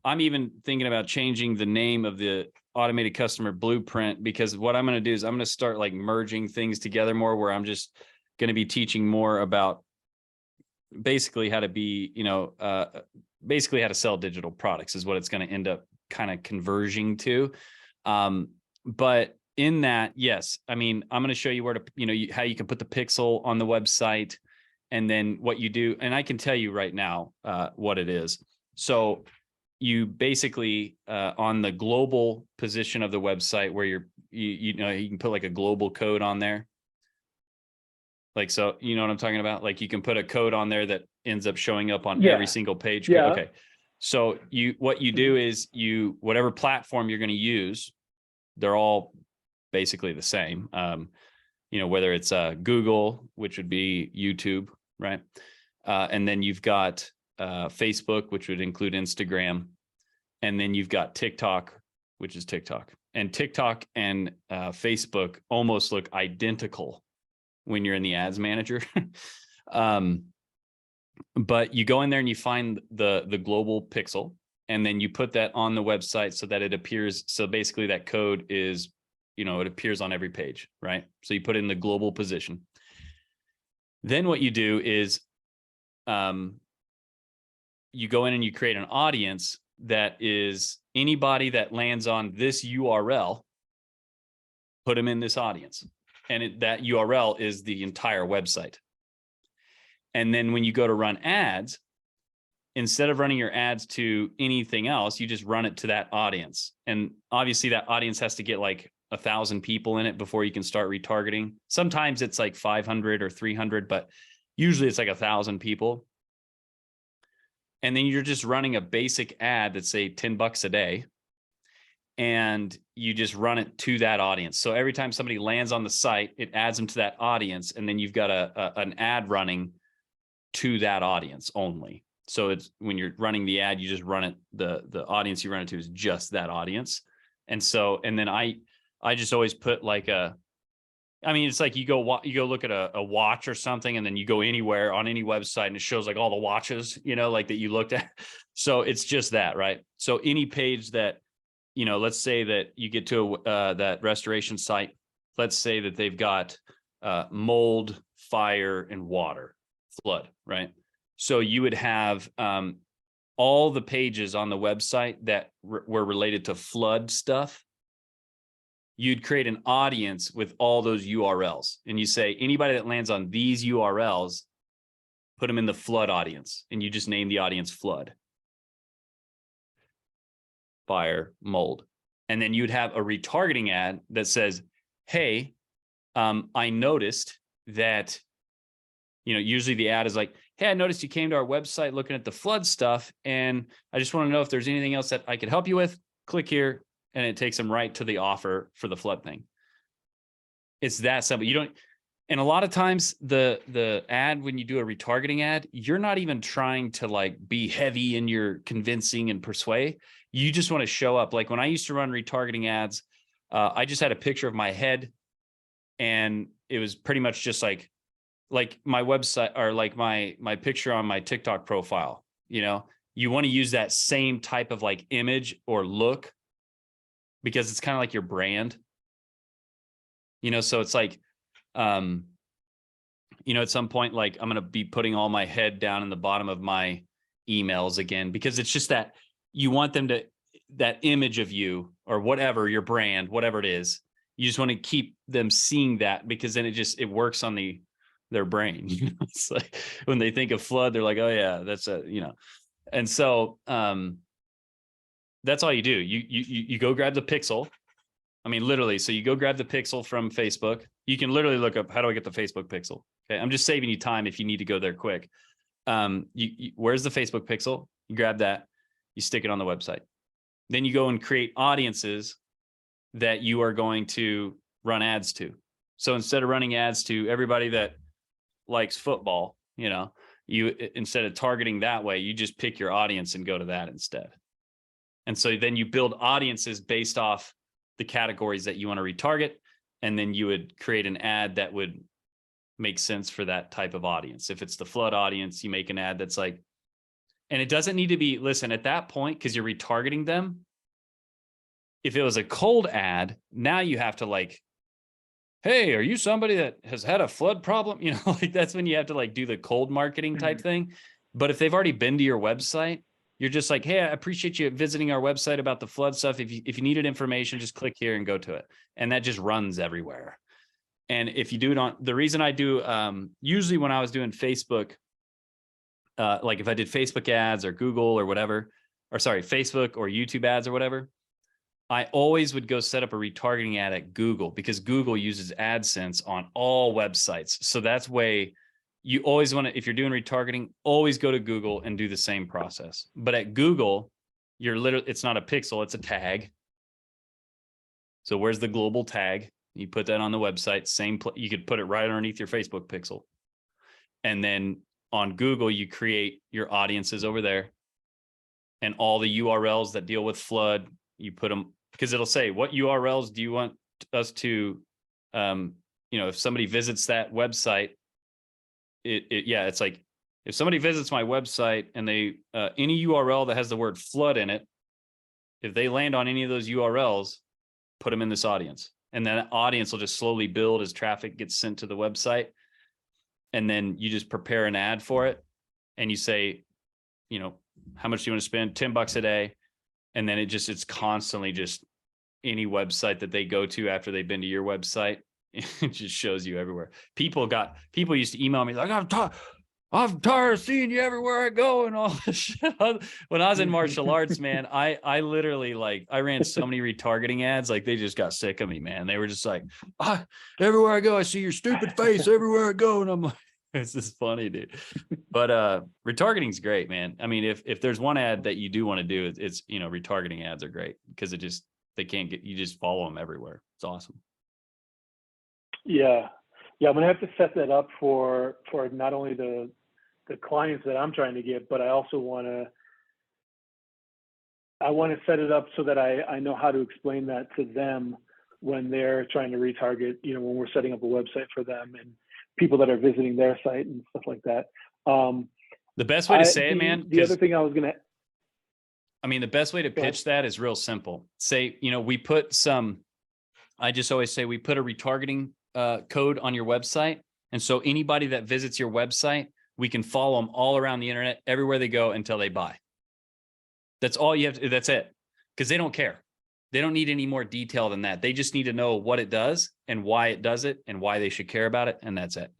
Speaker 1: I'm even thinking about changing the name of the automated customer blueprint, because what I'm going to do is I'm going to start like merging things together more, where I'm just going to be teaching more about basically how to be, you know, basically how to sell digital products is what it's going to end up kind of converging to. But in that, yes. I mean, I'm going to show you where to, how you can put the pixel on the website, and then what you do. And I can tell you right now what it is. So you basically on the global position of the website where you can put like a global code on there. Like, so, you know what I'm talking about? Like you can put a code on there that ends up showing up on every single page.
Speaker 4: Yeah.
Speaker 1: Okay. So what you do is whatever platform you're going to use, they're all basically the same. Whether it's Google, which would be YouTube, right? And then you've got Facebook, which would include Instagram. And then you've got TikTok, which is TikTok. And TikTok and Facebook almost look identical when you're in the ads manager. But you go in there and you find the global pixel, and then you put that on the website so that it appears. So basically that code is, it appears on every page, right? So you put it in the global position. Then what you do is you go in and you create an audience that is anybody that lands on this URL, put them in this audience. And that URL is the entire website. And then when you go to run ads, instead of running your ads to anything else, you just run it to that audience. And obviously that audience has to get like 1,000 people in it before you can start retargeting. Sometimes it's like 500 or 300, but usually it's like 1,000 people. And then you're just running a basic ad that's say $10 a day. And you just run it to that audience. So every time somebody lands on the site, it adds them to that audience. And then you've got an ad running to that audience only. So it's when you're running the ad, you just run it, the audience you run it to is just that audience. And then I just always put like it's like you go look at a watch or something, and then you go anywhere on any website and it shows like all the watches, like that you looked at. So it's just that, right? So any page that, let's say that you get to that restoration site, let's say that they've got mold, fire, and water, flood, right? So you would have all the pages on the website that were related to flood stuff. You'd create an audience with all those URLs, and you say anybody that lands on these URLs, put them in the flood audience, and you just name the audience flood, fire, mold. And then you'd have a retargeting ad that says, hey, I noticed that, usually the ad is like, hey, I noticed you came to our website looking at the flood stuff, and I just want to know if there's anything else that I could help you with. Click here, and it takes them right to the offer for the flood thing. It's that simple. And a lot of times the ad, when you do a retargeting ad, you're not even trying to like be heavy in your convincing and persuade. You just want to show up. Like when I used to run retargeting ads, I just had a picture of my head, and it was pretty much just like my website, or like my picture on my TikTok profile. You want to use that same type of like image or look, because it's kind of like your brand. So it's like, at some point, like I'm going to be putting all my head down in the bottom of my emails again, because it's just that you want them to, that image of you or whatever, your brand, whatever it is, you just want to keep them seeing that, because then it works on their brain. It's like when they think of flood, they're like, oh yeah, that's and so, that's all you do. You go grab the pixel. I mean, literally. So you go grab the pixel from Facebook. You can literally look up, how do I get the Facebook pixel? Okay. I'm just saving you time if you need to go there quick. Where's the Facebook pixel? You grab that, you stick it on the website. Then you go and create audiences that you are going to run ads to. So instead of running ads to everybody that likes football, you, instead of targeting that way, you just pick your audience and go to that instead. And so then you build audiences based off the categories that you want to retarget. And then you would create an ad that would make sense for that type of audience. If it's the flood audience, you make an ad that's like, and it doesn't need to be, listen, at that point, because you're retargeting them. If it was a cold ad, now you have to like, hey, are you somebody that has had a flood problem? Like that's when you have to like do the cold marketing type thing. But if they've already been to your website, You're just like, hey, I appreciate you visiting our website about the flood stuff. If you needed information, just click here and go to it. And that just runs everywhere. And if you do it on, the reason I do, usually when I was doing Facebook, like if I did Facebook ads or Google or whatever, or sorry, Facebook or YouTube ads or whatever, I always would go set up a retargeting ad at Google, because Google uses AdSense on all websites. So that's way you always want to, if you're doing retargeting, always go to Google and do the same process. But at Google, you're literally, it's not a pixel, it's a tag. So where's the global tag? You put that on the website, you could put it right underneath your Facebook pixel. And then on Google, you create your audiences over there, and all the URLs that deal with flood, you put them, because it'll say, what URLs do you want us to, if somebody visits that website, it's like, if somebody visits my website and they, any URL that has the word flood in it, if they land on any of those URLs, put them in this audience. And then that audience will just slowly build as traffic gets sent to the website. And then you just prepare an ad for it. And you say, how much do you want to spend? $10 a day. And then it's constantly just any website that they go to after they've been to your website. It just shows you everywhere. People used to email me like, I'm tired of seeing you everywhere I go and all this shit. When I was in martial arts, man, I literally, like, I ran so many retargeting ads, like they just got sick of me, man. They were just like, everywhere I go, I see your stupid face everywhere I go. And I'm like, this is funny, dude. But retargeting is great, man. I mean, if there's one ad that you do want to do, it's retargeting ads are great, because you just follow them everywhere. It's awesome.
Speaker 4: Yeah. I'm gonna have to set that up for not only the clients that I'm trying to get, but I also want to set it up so that I know how to explain that to them when they're trying to retarget, when we're setting up a website for them and people that are visiting their site and stuff like that.
Speaker 1: The best way to say it, man.
Speaker 4: The other thing the
Speaker 1: best way to pitch that is real simple. Say, I just always say we put a retargeting code on your website. And so anybody that visits your website, we can follow them all around the internet, everywhere they go until they buy. That's all you have to, that's it. Because they don't care. They don't need any more detail than that. They just need to know what it does and why it does it and why they should care about it. And that's it.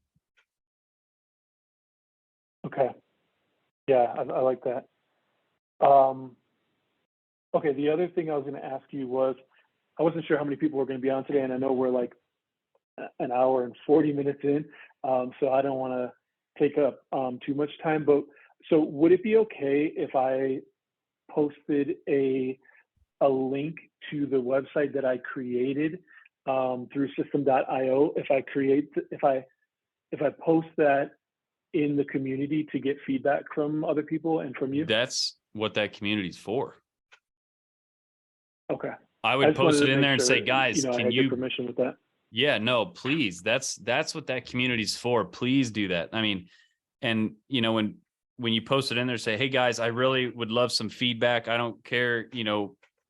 Speaker 4: Okay. Yeah, I like that. Okay, the other thing I was going to ask you was, I wasn't sure how many people were going to be on today, and I know we're like an hour and 40 minutes in, so I don't want to take up too much time, but so would it be okay if I posted a link to the website that I created through system.io if I post that in the community to get feedback from other people and from you?
Speaker 1: That's what that community's for.
Speaker 4: Okay.
Speaker 1: I would post it in there and say, guys, can you
Speaker 4: permission with that?
Speaker 1: Yeah, no, please. That's what that community's for. Please do that. I mean, and when you post it in there, say, hey guys, I really would love some feedback. I don't care,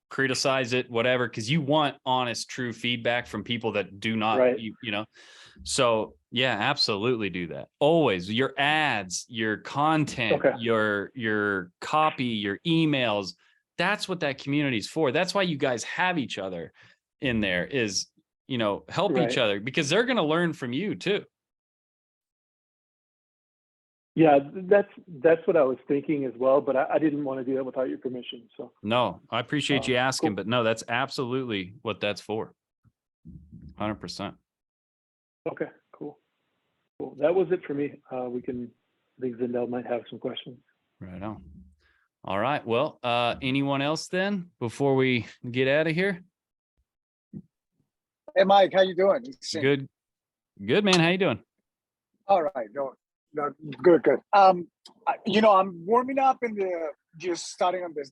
Speaker 1: criticize it, whatever, because you want honest, true feedback from people that do not,
Speaker 4: right.
Speaker 1: So yeah, absolutely do that. Always your ads, your content,
Speaker 4: okay.
Speaker 1: your copy, your emails. That's what that community's for. That's why you guys have each other in there, is, help
Speaker 4: right.
Speaker 1: each other, because they're going to learn from you too.
Speaker 4: Yeah, that's what I was thinking as well, but I didn't want to do that without your permission. So
Speaker 1: no, I appreciate you asking,
Speaker 4: cool.
Speaker 1: But no, that's absolutely what that's for. 100%.
Speaker 4: Okay, cool. That was it for me. I think Zindel might have some questions.
Speaker 1: Right on. All right. Well, anyone else then before we get out of here?
Speaker 5: Hey, Mike, how you doing?
Speaker 1: Good, man. How you doing?
Speaker 5: All right. No, good. I'm warming up just starting on this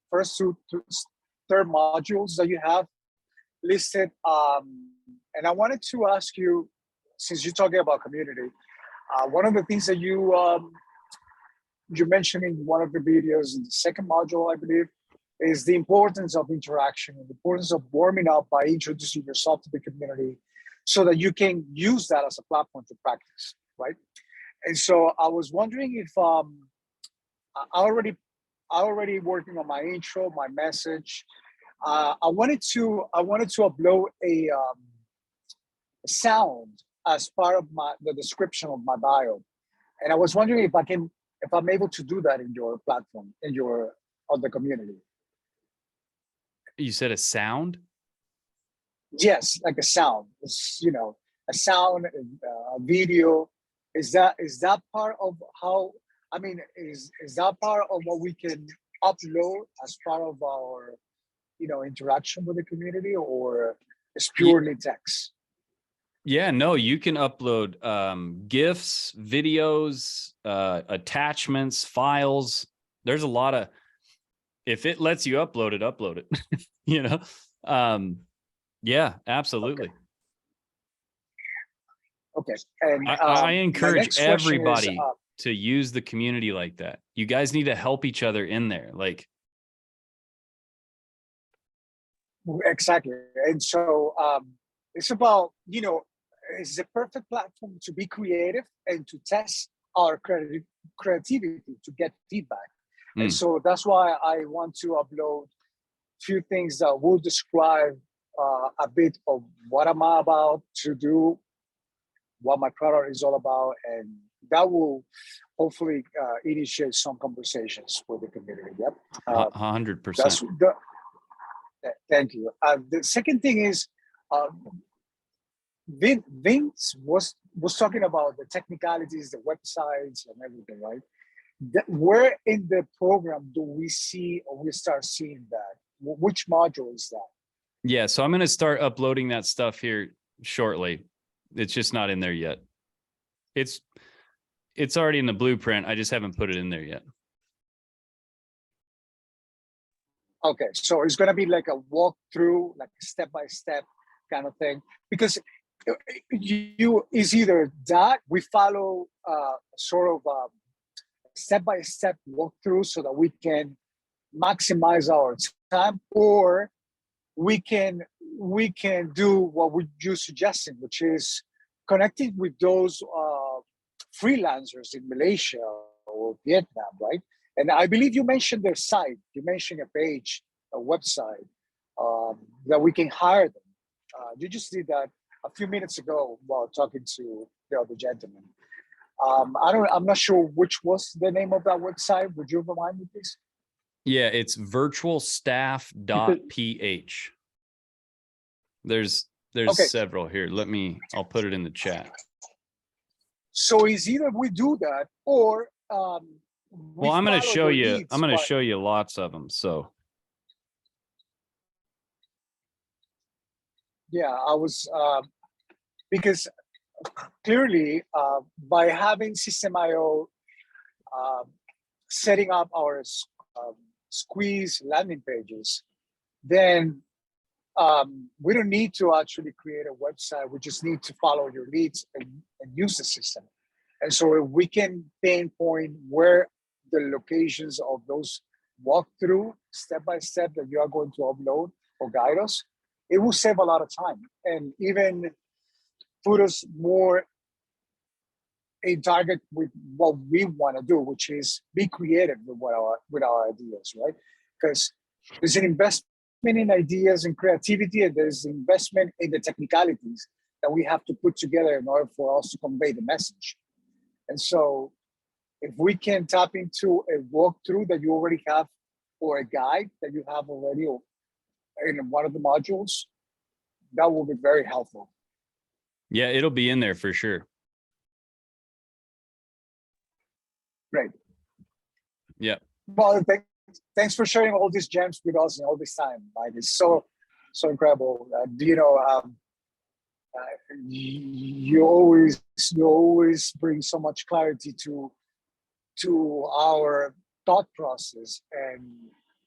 Speaker 5: first third modules that you have listed. And I wanted to ask you, since you're talking about community, one of the things that you mentioned in one of the videos in the second module, I believe, is the importance of interaction and the importance of warming up by introducing yourself to the community so that you can use that as a platform to practice, right? And so I was wondering if I already already working on my intro, my message. I wanted to upload a sound as part of the description of my bio, and I was wondering if I'm able to do that in your platform, on the community.
Speaker 1: You said a sound?
Speaker 5: Yes, like a sound. It's, a sound, a video. Is that part of how? I mean, is that part of what we can upload as part of our, interaction with the community, or it's purely text?
Speaker 1: Yeah, no, you can upload GIFs, videos, attachments, files. There's a lot of, if it lets you upload it, yeah, absolutely.
Speaker 5: Okay. And
Speaker 1: I encourage everybody
Speaker 5: is,
Speaker 1: to use the community like that. You guys need to help each other in there. Like,
Speaker 5: exactly. And so it's about, it's the perfect platform to be creative and to test our creativity, to get feedback. And so that's why I want to upload a few things that will describe a bit of what I'm about to do, what my product is all about, and that will hopefully initiate some conversations with the community. Yep.
Speaker 1: 100%.
Speaker 5: Thank you. The second thing is, Vince was talking about the technicalities, the websites, and everything, right? Where in the program do we see, or we start seeing that? Which module is that?
Speaker 1: Yeah, so I'm going to start uploading that stuff here shortly. It's just not in there yet. It's already in the blueprint. I just haven't put it in there yet.
Speaker 5: Okay, so it's going to be like a walkthrough, like a step-by-step kind of thing, because is either that we follow sort of step-by-step walkthrough so that we can maximize our time, or we can do what you suggesting, which is connecting with those freelancers in Malaysia or Vietnam, right? And I believe you mentioned their site. You mentioned a page, a website that we can hire them. You just did that a few minutes ago while talking to the other gentleman. I'm not sure which was the name of that website. Would you remind me, please?
Speaker 1: Yeah, it's virtualstaff.ph. There's
Speaker 5: okay.
Speaker 1: several here. I'll put it in the chat.
Speaker 5: So it's either we do that, or
Speaker 1: well, I'm going to show you. Leads, I'm going to show you lots of them. So
Speaker 5: yeah, I was because clearly by having System.io setting up our squeeze landing pages, then we don't need to actually create a website. We just need to follow your leads and use the system. And so we can pinpoint where the locations of those walkthrough step-by-step that you are going to upload or guide us, it will save a lot of time and even put us more in target with what we want to do, which is be creative with our ideas, right? Because there's an investment in ideas and creativity, and there's investment in the technicalities that we have to put together in order for us to convey the message. And so if we can tap into a walkthrough that you already have, or a guide that you have already in one of the modules, that will be very helpful.
Speaker 1: Yeah, it'll be in there for sure.
Speaker 5: Great.
Speaker 1: Yeah.
Speaker 5: Well, thanks for sharing all these gems with us and all this time, Mike. It's so incredible. You always bring so much clarity to our thought process, and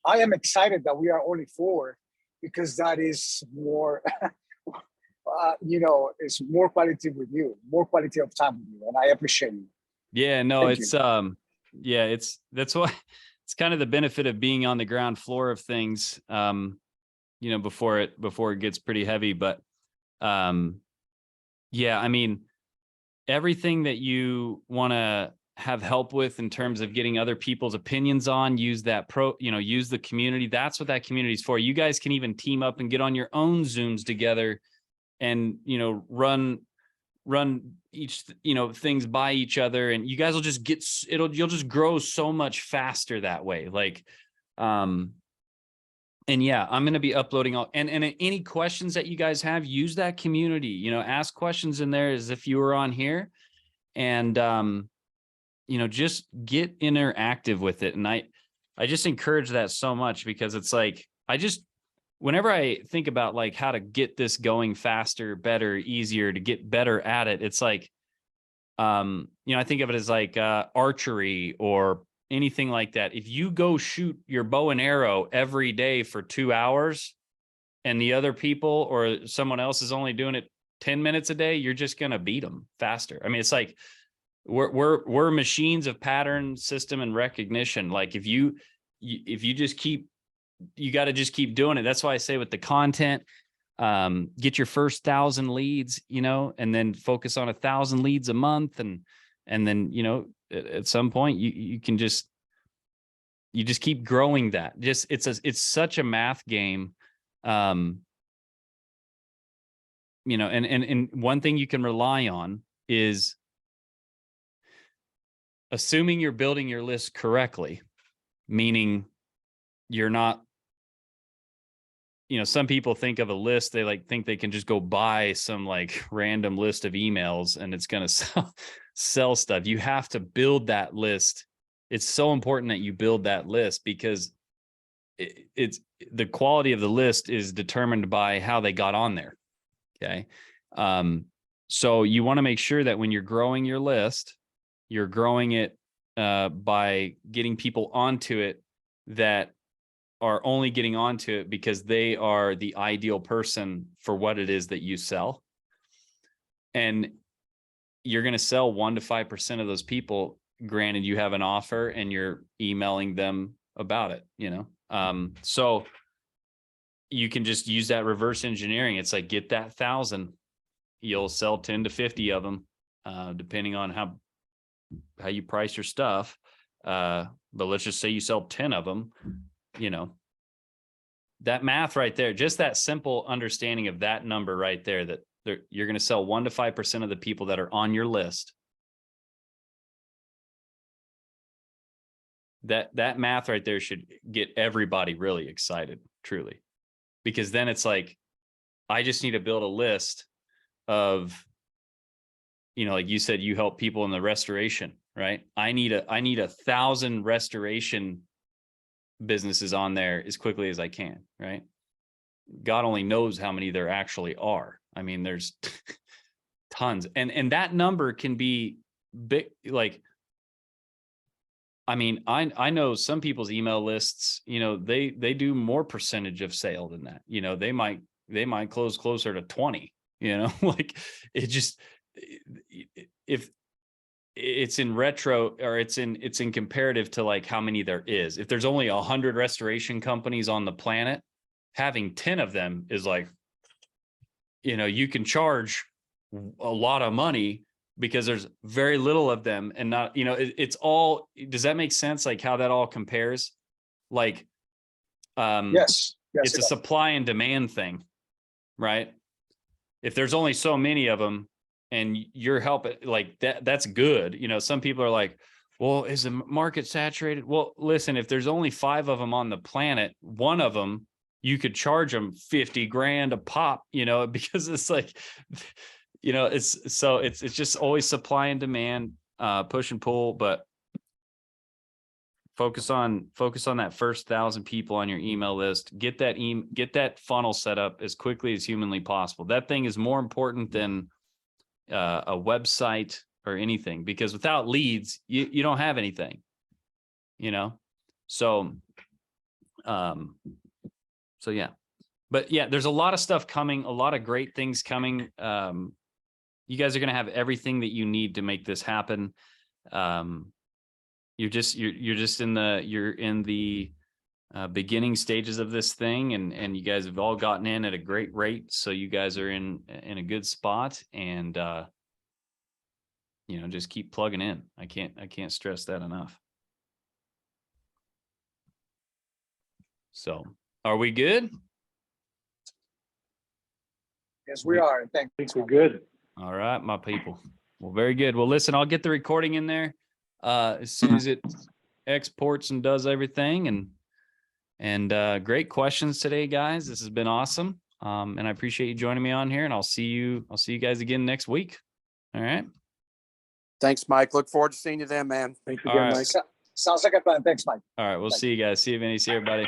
Speaker 5: I am excited that we are only 4, because that is more it's more quality with you, more quality of time with you, and I appreciate you.
Speaker 1: Yeah, no,
Speaker 5: Thank
Speaker 1: it's
Speaker 5: you.
Speaker 1: that's why it's kind of the benefit of being on the ground floor of things, before it gets pretty heavy. But yeah, I mean, everything that you want to have help with in terms of getting other people's opinions on, use that use the community. That's what that community is for. You guys can even team up and get on your own Zooms together and, run each, things by each other, and you guys will just you'll just grow so much faster that way. Like, and yeah, I'm going to be uploading all, and any questions that you guys have, use that community, ask questions in there as if you were on here, and, just get interactive with it. And I just encourage that so much, because it's like, whenever I think about like how to get this going faster, better, easier, to get better at it, it's like, I think of it as like archery or anything like that. If you go shoot your bow and arrow every day for 2 hours, and the other people or someone else is only doing it 10 minutes a day, you're just going to beat them faster. I mean, it's like, we're machines of pattern, system, and recognition. Like if you just keep, you got to just keep doing it. That's why I say with the content, get your first 1,000 leads, and then focus on 1,000 leads a month. And then, at some point you just keep growing that. It's such a math game. And one thing you can rely on is assuming you're building your list correctly, meaning you're not, some people think of a list, they think they can just go buy some like random list of emails and it's going to sell stuff. You have to build that list. It's so important that you build that list, because it's the quality of the list is determined by how they got on there. Okay. So you want to make sure that when you're growing your list, you're growing it by getting people onto it that are only getting onto it because they are the ideal person for what it is that you sell. And you're going to sell 1 to 5% of those people. Granted, you have an offer and you're emailing them about it, so you can just use that reverse engineering. It's like, get that 1,000, you'll sell 10 to 50 of them, depending on how you price your stuff. But let's just say you sell 10 of them, that math right there, just that simple understanding of that number right there, that you're going to sell 1 to 5% of the people that are on your list. That math right there should get everybody really excited, truly, because then it's like, I just need to build a list of, like you said, you help people in the restoration, right? I need 1,000 restoration businesses on there as quickly as I can, right? God only knows how many there actually are. I mean, there's tons, and that number can be big. Like, I mean, I know some people's email lists, they do more percentage of sale than that. They might close closer to 20, like it just, if it's in retro, or it's in comparative to like how many there is. If there's only 100 restoration companies on the planet, having 10 of them is like, you can charge a lot of money because there's very little of them, and not, it's all, does that make sense? Like how that all compares? Like,
Speaker 5: Yes,
Speaker 1: it's a supply and demand thing, right? If there's only so many of them and you're helping, like that's good. Some people are like, well, is the market saturated? Well, listen, if there's only 5 of them on the planet, one of them, you could charge them 50 grand a pop, because it's like, it's just always supply and demand, push and pull, but focus on that first 1,000 people on your email list. Get that funnel set up as quickly as humanly possible. That thing is more important than a website or anything, because without leads, you don't have anything, so yeah. But yeah, there's a lot of stuff coming, a lot of great things coming. You guys are going to have everything that you need to make this happen. You're just in the beginning stages of this thing, and you guys have all gotten in at a great rate. So you guys are in a good spot, and just keep plugging in. I can't stress that enough. So are we good?
Speaker 5: Yes, we are.
Speaker 4: I think we're good.
Speaker 1: All right, my people. Well, very good. Well, listen, I'll get the recording in there as soon as it exports and does everything. And great questions today, guys. This has been awesome. And I appreciate you joining me on here, and I'll see you guys again next week. All right.
Speaker 6: Thanks, Mike. Look forward to seeing you then, man.
Speaker 4: Thanks
Speaker 1: All
Speaker 4: again,
Speaker 1: right.
Speaker 4: Mike.
Speaker 5: Sounds like a plan. Thanks, Mike.
Speaker 1: All right. We'll see you guys. See you, Vinny. See everybody.